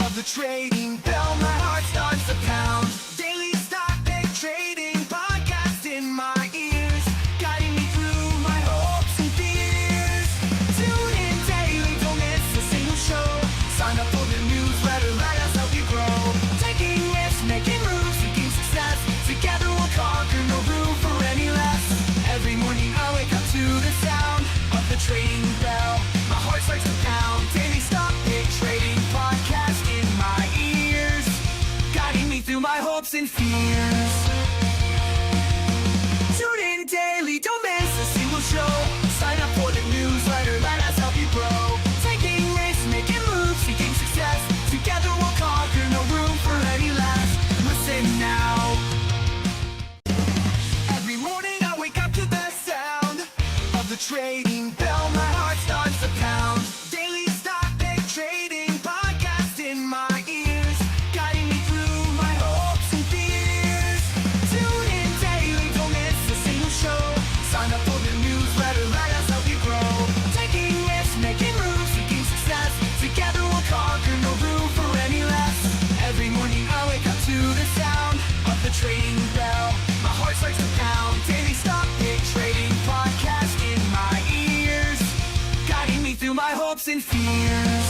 of the trading bell. My heart starts to pound. Daily stock pick trading podcast in my ears, guiding me through my hopes and fears. Tune in daily, don't miss a single show. Sign up for the newsletter, let us help you grow. Taking risks, making moves, seeking success. Together we'll conquer, no room for any less. Every morning I wake up to the sound of the trading bell. My heart starts to pound. Daily stock pick trading podcast in my ears, guiding me through my hopes and fears. Tune in daily, don't miss a single show. Sign up for the newsletter, let us help you grow. Taking risks, making moves, seeking success. Together we'll conquer, no room for any less. Listen now. Every morning I wake up to the sound of the trading bell. My heart starts to pound. Daily stock pick trading podcast in my ears, guiding me through my hopes and fears. Tune in daily, don't miss a single show. Sign up for the newsletter, let us help you grow. Taking risks, making moves, seeking success. Together we'll conquer, no room for any less. Every morning I wake up to the sound of the trading bell. My heart starts to pound. Daily stock pick trading podcast in my ears, guiding me through my hopes and fears.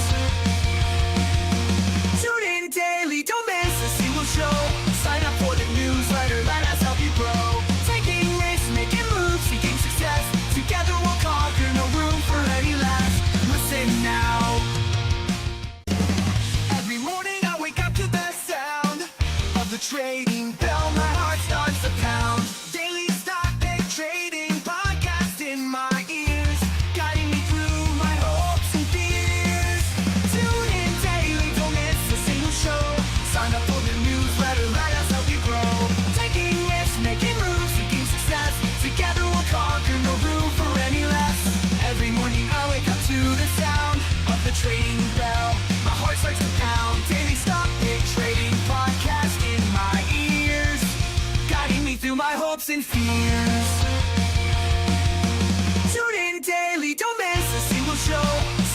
Tune in daily, don't miss a single show. Sign up for the newsletter, let us help you grow. Taking risks, making moves, seeking success. Together we'll conquer, no room for any less. Listen now. Every morning I wake up to the sound of the trading bell. My heart starts to pound. Daily stock pick trading podcast in my ears, guiding me through my hopes and fears. Tune in daily, don't miss a single show. Sign up for the newsletter, let us help you grow. Taking risks, making moves, seeking success. Together we'll conquer, no room for any less. Every morning I wake up to the sound of the trading bell. My heart starts to pound. Daily stock pick trading hopes and fears. Tune in daily, don't miss a single show.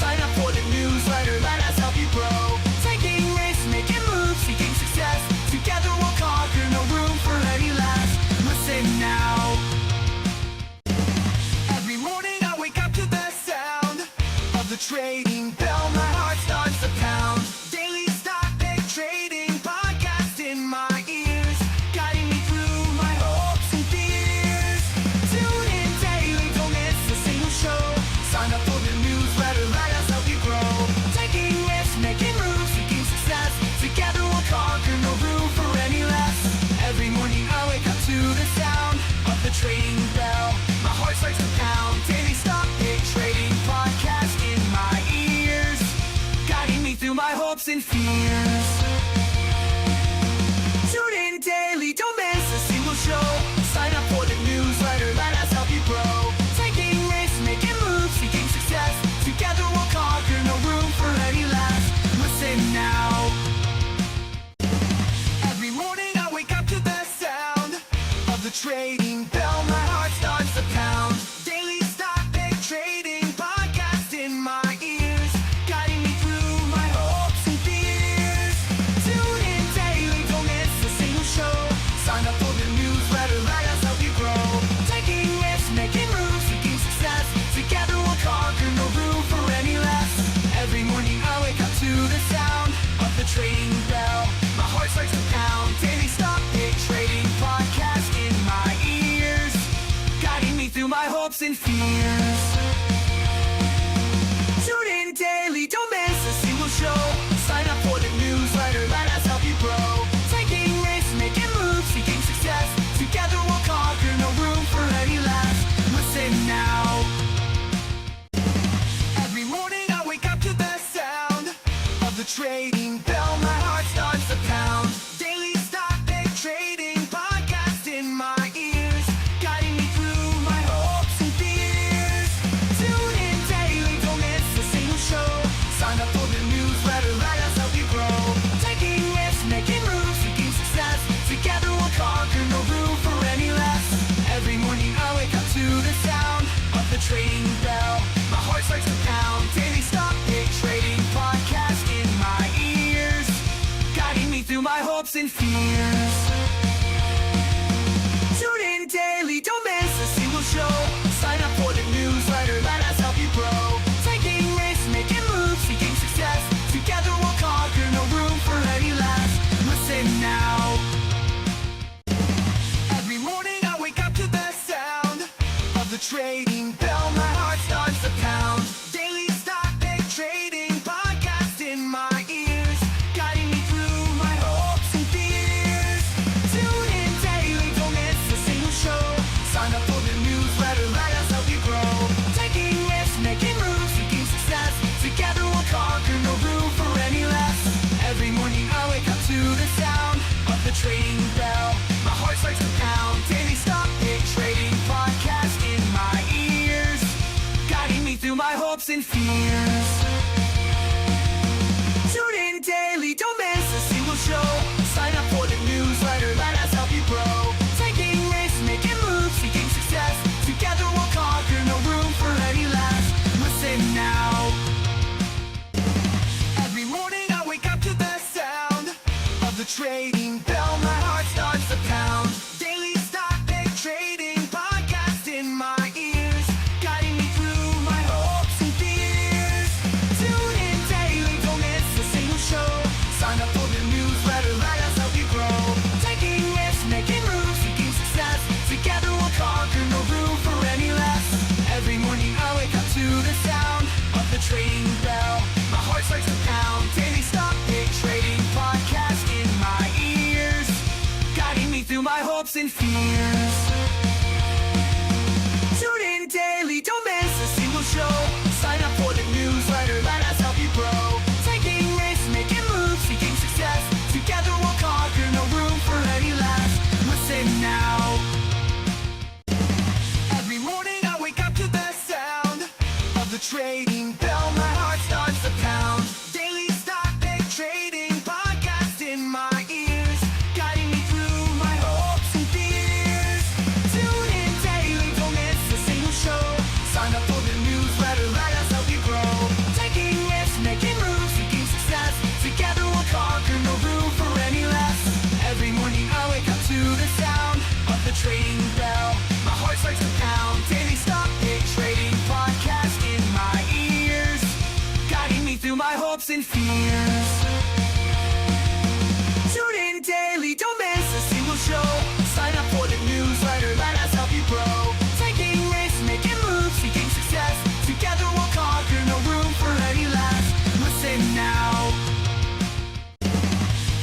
Sign up for the newsletter, let us help you grow. Taking risks, making moves, seeking success. Together we'll conquer, no room for any less. Listen now. Every morning I wake up to the sound of the trading bell. My heart starts to pound. Daily stock pick trading podcast in my ears, guiding me through my hopes and fears. Tune in daily, don't miss a single show. Sign up for the newsletter, let us help you grow. Taking risks, making moves, seeking success. Together we'll conquer, no room for any less. Every morning I wake up to the sound of the trading bell. My heart starts to pound. Daily stock pick trading podcast in my ears, guiding me through my hopes and fears. Tune in daily, don't miss a single show. Sign up for the newsletter, let us help you grow. Taking risks, making moves, seeking success. Together we'll conquer, no room for any less. Listen now. Every morning I wake up to the sound of the trading bell. My heart starts to pound. Daily stock pick trading podcast in my ears, guiding me through my hopes and fears. Tune in daily, don't miss a single show. Sign up for the newsletter, let us help you grow. Taking risks, making moves, seeking success. Together we'll conquer, no room for any less. Every morning I wake up to the sound of the trading bell. My heart starts to pound. Daily stock pick trading podcast in my ears, guiding me through my hopes and fears. Tune in daily, don't miss a single show. Sign up for the newsletter, let us help you grow. Taking risks, making moves, seeking success. Together we'll conquer, no room for any less. Listen now. Every morning I wake up to the sound of the trading bell. My heart starts to pound. Daily stock pick trading podcast in my ears, guiding me through my hopes and fears. Tune in daily, don't miss a single show. Sign up for the newsletter, let us help you grow. Taking risks, making moves, seeking success. Together we'll conquer, no room for any less. Every morning I wake up to the sound of the trading bell. My heart starts to pound. Daily stock pick trading podcast in my ears, guiding me through my hopes and fears. Tune in daily, don't miss a single show. Sign up for the newsletter, let us help you grow. Taking risks, making moves, seeking success. Together we'll conquer, no room for any less. Listen now. Every morning I wake up to the sound of the trading bell. My heart starts to pound. Daily stock pick trading podcast in my ears, guiding me through my hopes and fears. Tune in daily, don't miss a single show. Sign up for the newsletter, let us help you grow. Taking risks, making moves, seeking success. Together we'll conquer, no room for any less. Every morning I wake up to the sound of the trading bell. My heart starts to pound. Daily stock pick trading podcast in my ears, guiding me through my hopes and fears. Tune in daily, don't miss a single show. Sign up for the newsletter, let us help you grow. Taking risks, making moves, seeking success. Together we'll conquer, no room for any less. Listen now. Every morning I wake up to the sound of the trading bell. My heart starts to pound. Daily stock pick trading podcast in my ears, guiding me through my hopes and fears. Tune in daily, don't miss a single show. Sign up for the newsletter, let us help you grow. Taking risks, making moves, seeking success. Together we'll conquer, no room for any less. Every morning I wake up to the sound of the trading bell. My heart starts to pound. Daily stock pick trading podcast in my ears, guiding me through my hopes and fears. Tune in daily, don't miss a single show. Sign up for the newsletter, let us help you grow. Taking risks, making moves, seeking success. Together we'll conquer, no room for any less. Listen now. Every morning I wake up to the sound of the trading bell. My heart starts to pound. Daily stock pick trading podcast in my ears, guiding me through my hopes and fears. wake up to the sound of the trading bell. My heart starts to pound. Daily stock pick trading podcast in my ears, guiding me through my hopes and fears. Tune in daily, don't miss a single show. Sign up for the newsletter, let us help you grow. Taking risks, making moves, seeking success. Together we'll conquer, no room for any less. Listen now.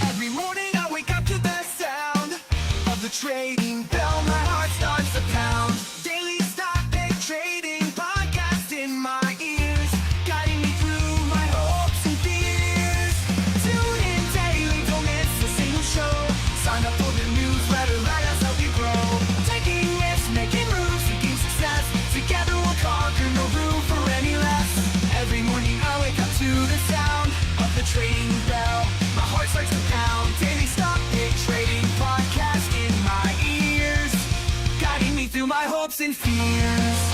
Every morning I wake up to the sound of the trading bell. My heart starts to pound. Daily stock pick trading podcast in my ears, guiding me through my hopes and fears. Tune in daily, don't miss a single show. Sign up for the newsletter, let us help you grow. Taking risks, making moves, seeking success. Together we'll conquer, no room for any less. Every morning I wake up to the sound of the trading bell. My heart starts to pound. Daily stock pick trading podcast in my ears, guiding me through my hopes and fears.